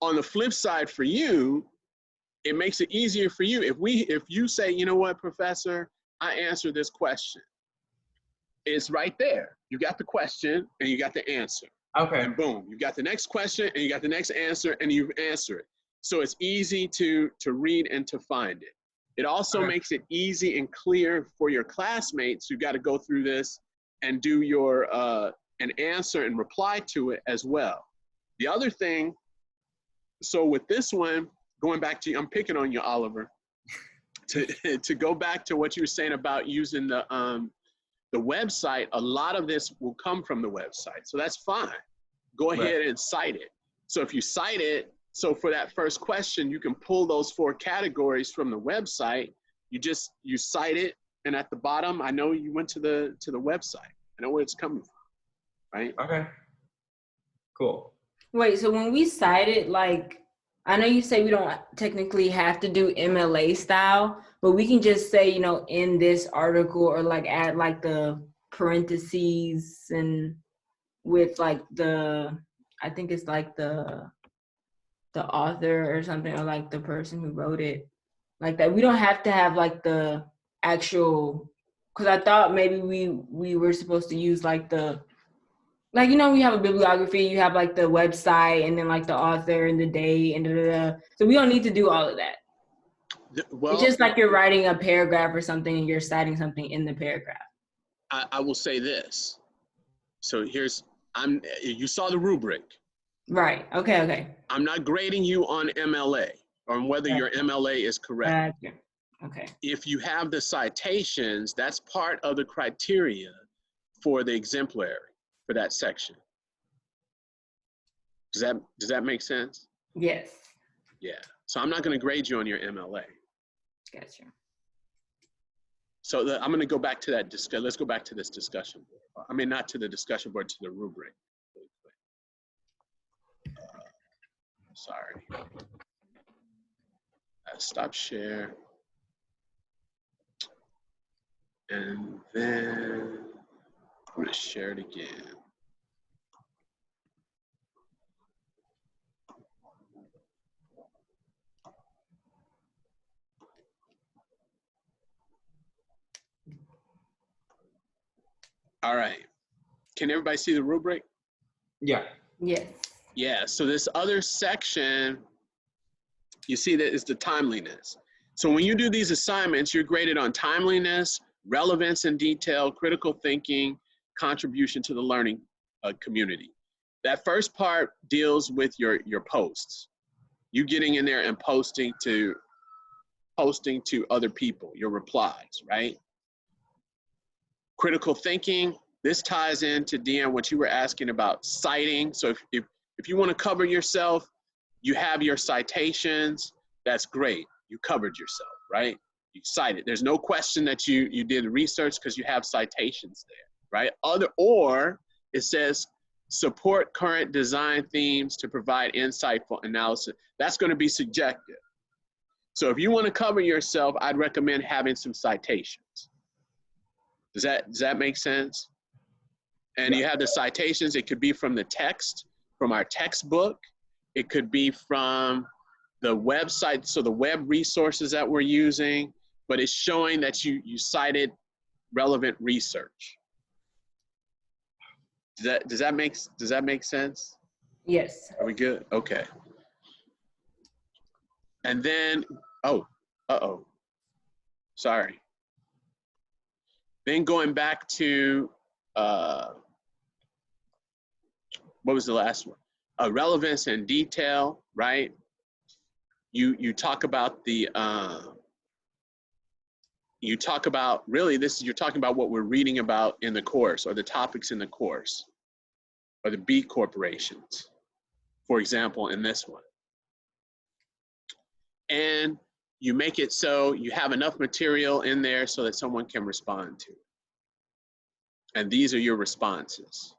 On the flip side, for you, it makes it easier for you if you say, you know what, Professor, I answered this question. It's right there. You got the question and you got the answer. Okay. And boom, you got the next question and you got the next answer and you've answered it. So it's easy to read and to find it. It also makes it easy and clear for your classmates who got to go through this and do your an answer and reply to it as well. The other thing, so with this one, going back to you, I'm picking on you, Oliver, to go back to what you were saying about using the website, a lot of this will come from the website. So that's fine. Go ahead and cite it. So if you cite it, so for that first question, you can pull those 4 categories from the website. You cite it, and at the bottom, I know you went to the website. I know where it's coming from, right? Okay. Cool. Wait, so when we cite it, like, I know you say we don't technically have to do MLA style, but we can just say, in this article, or like add like the parentheses and with like I think it's like the author or something, or like the person who wrote it, like that. We don't have to have like the actual, because I thought maybe we were supposed to use like we have a bibliography, you have like the website and then like the author and the date and so we don't need to do all of that. Well, It's just like you're writing a paragraph or something and you're citing something in the paragraph. I will say this. So you saw the rubric. Right. Okay. Okay. I'm not grading you on MLA or on whether your MLA is correct. Gotcha. Okay. If you have the citations, that's part of the criteria for the exemplary for that section. Does that make sense? Yes. Yeah. So I'm not going to grade you on your MLA. Gotcha. So I'm going to go back to that discussion. Let's go back to this discussion board. I mean, not to the discussion board, to the rubric. Sorry. Stop share. And then I'm going to share it again. All right. Can everybody see the rubric? Yeah. Yes. Yeah. So this other section, you see that is the timeliness. So when you do these assignments, you're graded on timeliness, relevance and detail, critical thinking, contribution to the learning community. That first part deals with your posts. You getting in there and posting to other people, your replies, right? Critical thinking, this ties into, Deanne, what you were asking about citing. So if you want to cover yourself, you have your citations, that's great. You covered yourself, right? You cited. There's no question that you did research because you have citations there, right? Or it says support current design themes to provide insightful analysis. That's going to be subjective. So if you want to cover yourself, I'd recommend having some citations. Does that make sense? And you have the citations. It could be from the text, from our textbook. It could be from the website, so the web resources that we're using, but it's showing that you cited relevant research. Does that make sense? Yes. Are we good? Okay. And then, sorry. Then going back to, what was the last one? Relevance and detail, right? You talk about you're talking about what we're reading about in the course, or the topics in the course, or the B corporations, for example, in this one. And you make it so you have enough material in there so that someone can respond to it. And these are your responses.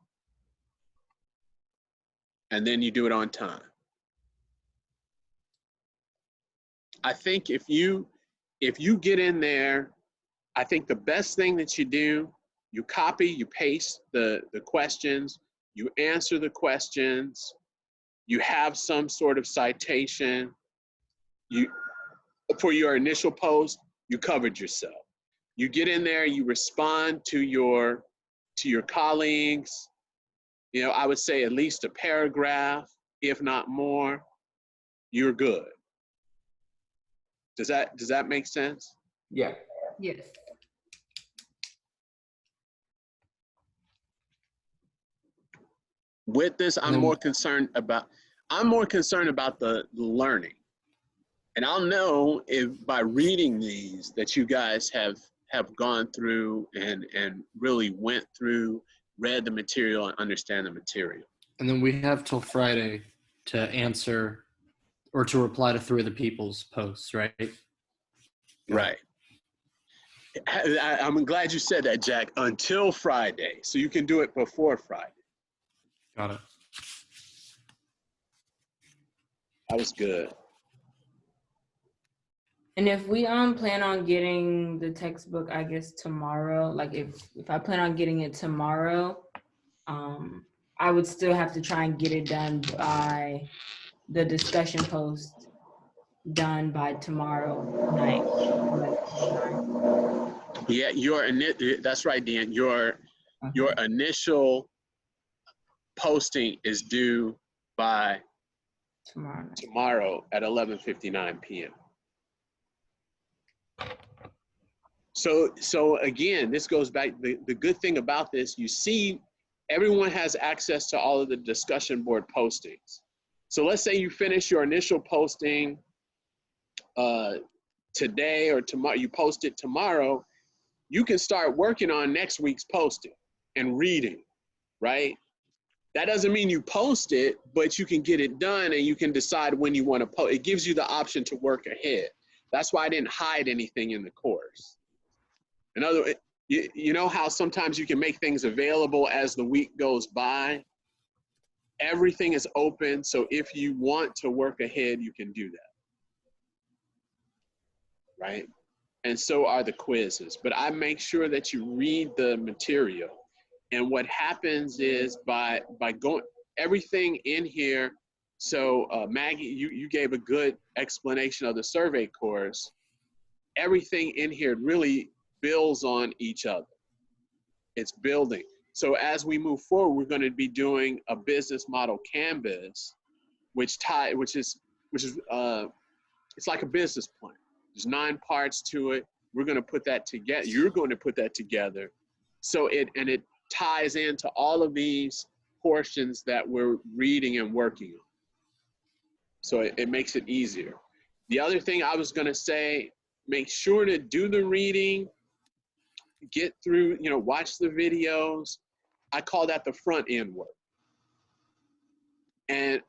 And then you do it on time. I think if you get in there, I think the best thing that you do, you copy, you paste the questions, you answer the questions, you have some sort of citation, for your initial post, you covered yourself. You get in there, you respond to your colleagues, I would say at least a paragraph, if not more, you're good. Does that make sense? Yeah. Yes. With this, I'm more concerned about the learning. And I'll know if by reading these that you guys have gone through and really went through, read the material and understand the material. And then we have till Friday to answer or to reply to 3 other people's posts, right? Right. I'm glad you said that, Jack, until Friday. So you can do it before Friday. Got it. That was good. And if we plan on getting the textbook, I guess tomorrow, like if I plan on getting it tomorrow, I would still have to try and get it done by the discussion post done by tomorrow night. Yeah, that's right, Dan. Your initial posting is due by tomorrow at 11:59 p.m. So again, this goes back, the good thing about this, you see, everyone has access to all of the discussion board postings. So let's say you finish your initial posting today or tomorrow, you post it tomorrow, you can start working on next week's posting and reading, right? That doesn't mean you post it, but you can get it done and you can decide when you want to post. It gives you the option to work ahead. That's why I didn't hide anything in the course. In other words, you know how sometimes you can make things available as the week goes by? Everything is open, so if you want to work ahead, you can do that, right? And so are the quizzes. But I make sure that you read the material. And what happens is by going, everything in here, so Maggie, you gave a good explanation of the survey course. Everything in here really builds on each other. It's building. So as we move forward, we're going to be doing a business model canvas, which is it's like a business plan. There's 9 parts to it. We're going to put that together. You're going to put that together. So it ties into all of these portions that we're reading and working on. So it makes it easier. The other thing I was going to say, make sure to do the reading, get through, watch the videos. I call that the front end work. And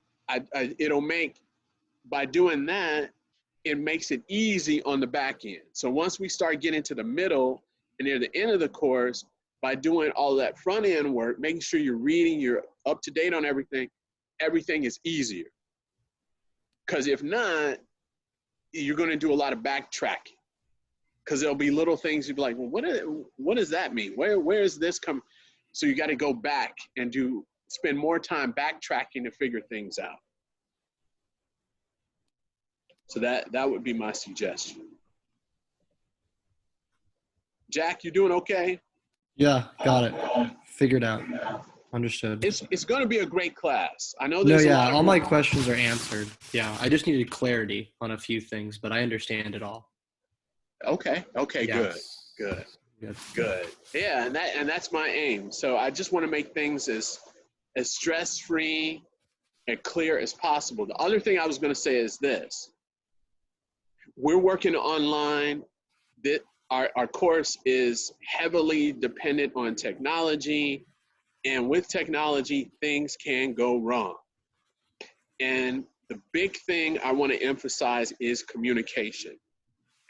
it'll make, by doing that, it makes it easy on the back end. So once we start getting to the middle and near the end of the course, by doing all that front end work, making sure you're reading, you're up to date on everything, everything is easier. Because if not, you're going to do a lot of backtracking. Because there'll be little things you'll be like, well, what does that mean? Where is this come? So you got to go back and spend more time backtracking to figure things out. So that would be my suggestion. Jack, you doing okay? Yeah, got it. Figured out. Understood. It's going to be a great class. I know No, there's yeah, all my questions are answered. Yeah, I just needed clarity on a few things, but I understand it all. Okay, Yes. good. Good. Good. Yeah, and that's my aim. So I just want to make things as stress-free and clear as possible. The other thing I was going to say is this. We're working online. Our course is heavily dependent on technology, and with technology, things can go wrong. And the big thing I want to emphasize is communication.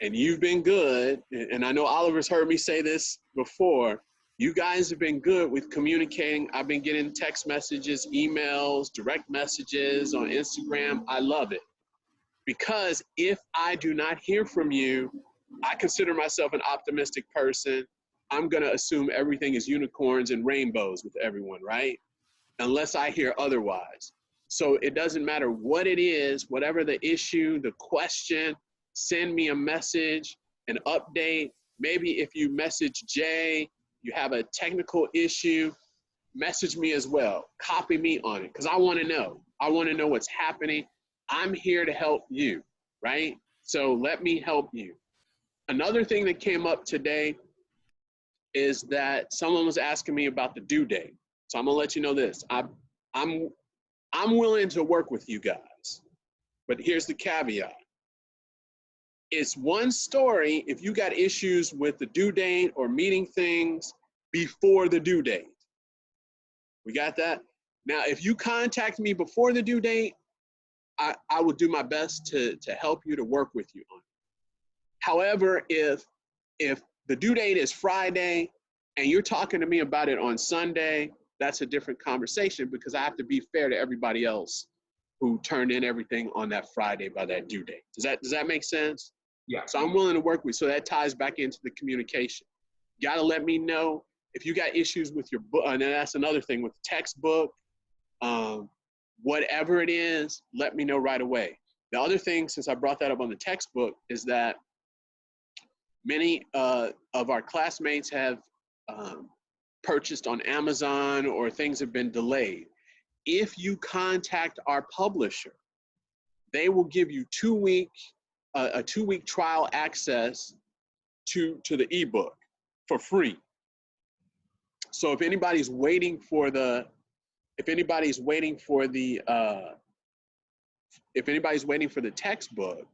And you've been good, and I know Oliver's heard me say this before, you guys have been good with communicating. I've been getting text messages, emails, direct messages on Instagram. I love it. Because if I do not hear from you, I consider myself an optimistic person. I'm going to assume everything is unicorns and rainbows with everyone, right? Unless I hear otherwise. So it doesn't matter what it is, whatever the issue, the question, send me a message, an update. Maybe if you message Jay, you have a technical issue, message me as well. Copy me on it because I want to know. I want to know what's happening. I'm here to help you, right? So let me help you. Another thing that came up today is that someone was asking me about the due date. So I'm gonna let you know this. I'm willing to work with you guys, but here's the caveat. It's one story if you got issues with the due date or meeting things before the due date. We got that? Now, if you contact me before the due date, I will do my best to help you, to work with you on it. However, if the due date is Friday and you're talking to me about it on Sunday, that's a different conversation because I have to be fair to everybody else who turned in everything on that Friday by that due date. Does that make sense? Yeah. So I'm willing to work with, so that ties back into the communication. You gotta let me know if you got issues with your book, and that's another thing with the textbook, whatever it is, let me know right away. The other thing, since I brought that up on the textbook, is that many of our classmates have purchased on Amazon or things have been delayed. If you contact our publisher, they will give you a 2-week trial access to the ebook for free. So if anybody's waiting for the textbook,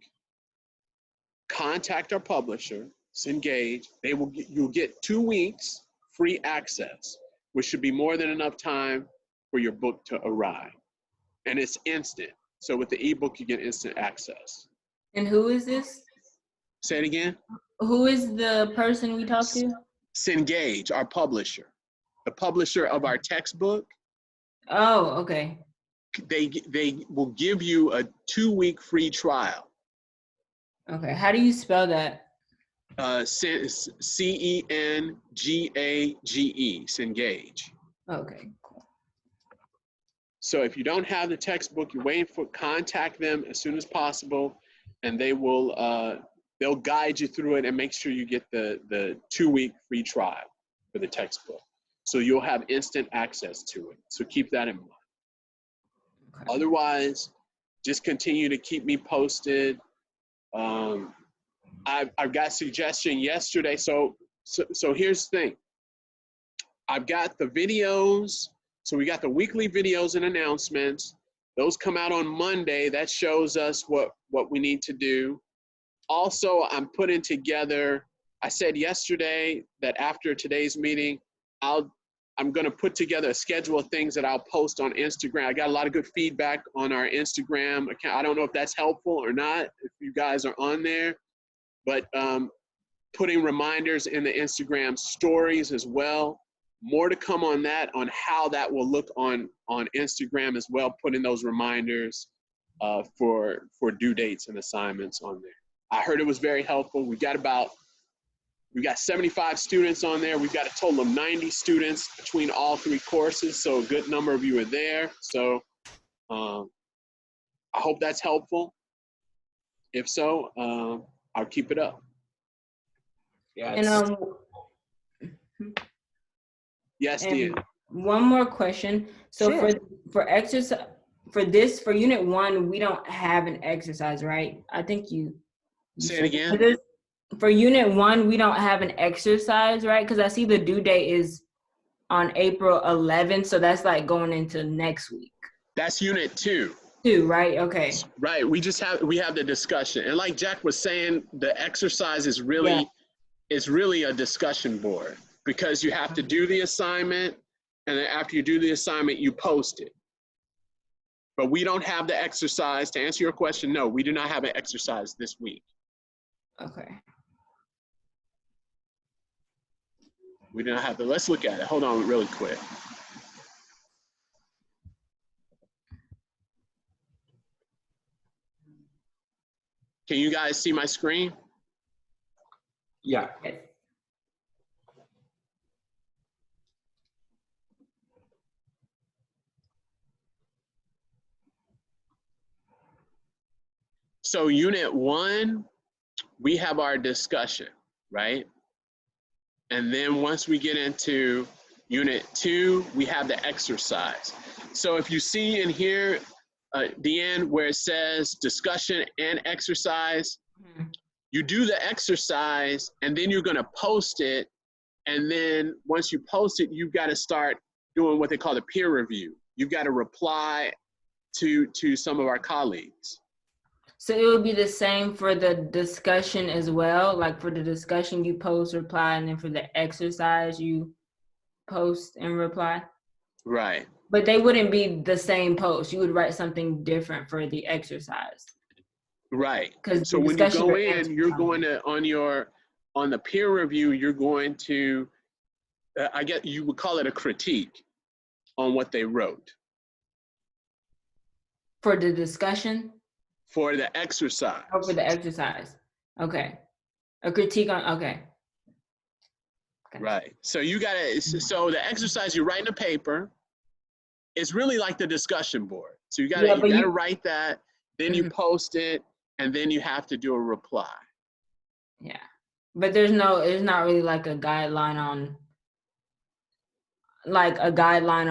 contact our publisher, Engage. You'll get 2 weeks free access, which should be more than enough time for your book to arrive. And it's instant. So with the ebook, you get instant access. And who is this? Say it again. Who is the person we talked to? Engage, our publisher. The publisher of our textbook. Oh, okay. They will give you a 2-week free trial. Okay. How do you spell that? Cengage, Cengage. Okay, cool. So if you don't have the textbook, you're waiting for, contact them as soon as possible, and they will they'll guide you through it and make sure you get the 2-week free trial for the textbook. So you'll have instant access to it. So keep that in mind. Okay. Otherwise, just continue to keep me posted. I've got a suggestion yesterday. So here's the thing. I've got the videos. So we got the weekly videos and announcements. Those come out on Monday. That shows us what we need to do. Also, I'm putting together, I said yesterday that after today's meeting, I'm going to put together a schedule of things that I'll post on Instagram. I got a lot of good feedback on our Instagram account. I don't know if that's helpful or not, if you guys are on there, but putting reminders in the Instagram stories as well. More to come on that, on how that will look on Instagram as well, putting those reminders for due dates and assignments on there. I heard it was very helpful. We got 75 students on there. We've got a total of 90 students between all 3 courses, so a good number of you are there. So I hope that's helpful. If so, I'll keep it up. Yeah. And yes, Dean. One more question. So sure. for exercise, for unit 1, we don't have an exercise, right? I think you say it again. For unit 1, we don't have an exercise, right? Because I see the due date is on April 11th, so that's like going into next week. That's unit 2. 2, right? Okay. Right. We have the discussion, and like Jack was saying, the exercise is really a discussion board, because you have to do the assignment, and then after you do the assignment, you post it. But we don't have the exercise. To answer your question, no, we do not have an exercise this week. Okay. We do not have to. Let's look at it. Hold on really quick. Can you guys see my screen? Yeah. So unit 1, we have our discussion, right? And then once we get into unit 2, we have the exercise. So if you see in here, Deanne, where it says discussion and exercise, you do the exercise and then you're gonna post it. And then once you post it, you've gotta start doing what they call the peer review. You've gotta reply to some of our colleagues. So it would be the same for the discussion as well? Like for the discussion, you post, reply, and then for the exercise, you post and reply? Right. But they wouldn't be the same post. You would write something different for the exercise. Right. Because so when you go in, you're going to, on the peer review, you're going to, I guess you would call it a critique on what they wrote. For the discussion? For the exercise. Oh, for the exercise. Okay. A critique on, okay. Right. So you gotta, so the exercise, you're writing a paper. It's really like the discussion board. So you gotta write that, then you post it, and then you have to do a reply. Yeah. But there's not really like a guideline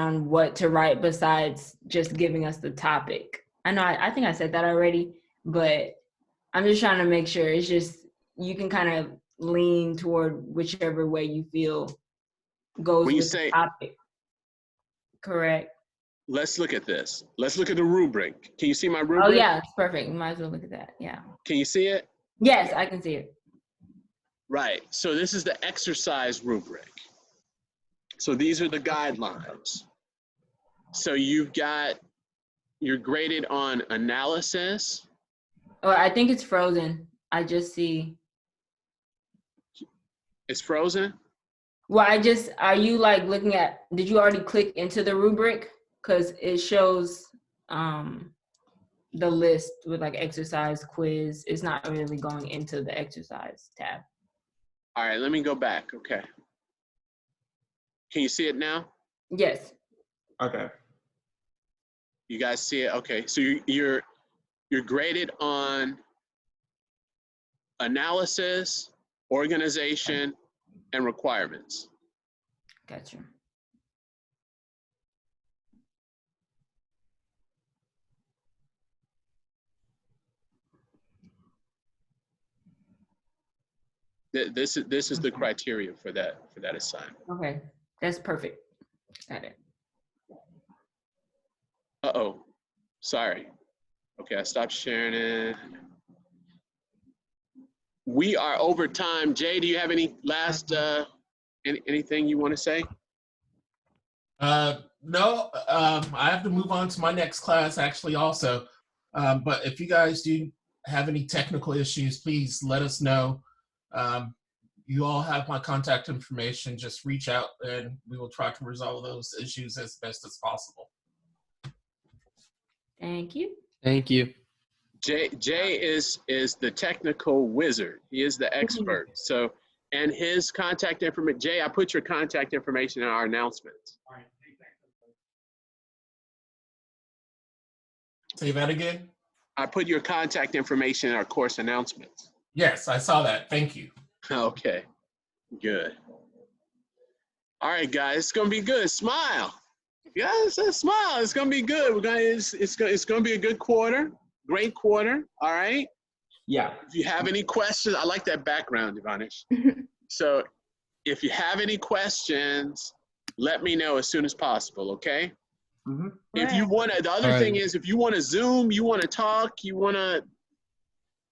on what to write besides just giving us the topic. I know, I think I said that already, but I'm just trying to make sure. It's just, you can kind of lean toward whichever way you feel goes When you with the say- topic. Correct. Let's look at this. Let's look at the rubric. Can you see my rubric? Oh yeah, it's perfect. You might as well look at that. Yeah. Can you see it? Yes, I can see it. Right. So this is the exercise rubric. So these are the guidelines. So you're graded on analysis. Oh, I think it's frozen. I just see. It's frozen. Well, are you like looking at, did you already click into the rubric? Because it shows the list with like exercise, quiz. It's not really going into the exercise tab. All right, let me go back. Okay. Can you see it now? Yes. Okay. You guys see it? Okay. So you're graded on analysis, organization, and requirements. Gotcha. This is the criteria for that assignment. Okay, that's perfect. Got it. Uh-oh, sorry. Okay, I stopped sharing it. We are over time. Jay, do you have any last, anything you want to say? No, I have to move on to my next class actually also. But if you guys do have any technical issues, please let us know. You all have my contact information. Just reach out and we will try to resolve those issues as best as possible. Thank you. Thank you. Jay is the technical wizard. He is the expert. So, and his contact information, Jay, I put your contact information in our announcements. Say that again? I put your contact information in our course announcements. Yes, I saw that. Thank you. Okay, good. All right, guys, it's gonna be good. Smile. Yes, smile. It's gonna be good. It's gonna be a good quarter. Great quarter. All right. Yeah. If you have any questions, I like that background, Ivanish. So if you have any questions, let me know as soon as possible, okay? Mm-hmm. If you want to, the other All thing right. is, if you want to Zoom, you want to talk, you want to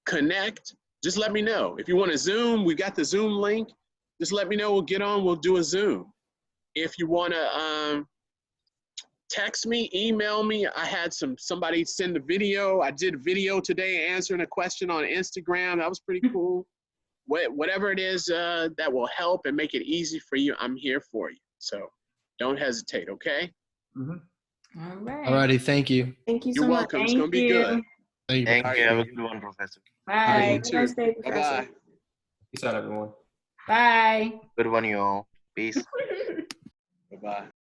connect, just let me know. If you want to Zoom, we got the Zoom link. Just let me know. We'll get on. We'll do a Zoom. If you want to text me, email me. I had somebody send a video. I did a video today answering a question on Instagram. That was pretty cool. Whatever it is that will help and make it easy for you, I'm here for you. So don't hesitate, okay? Mm-hmm. All right. Alrighty, thank you. Thank you You're so much. welcome. It's going to be good. Thank you. Thank All you. right. Have a good one, Professor. Bye. You Have a nice too. day, Professor. Bye-bye. Peace out, everyone. Bye. Good one, you all. Peace. Bye-bye.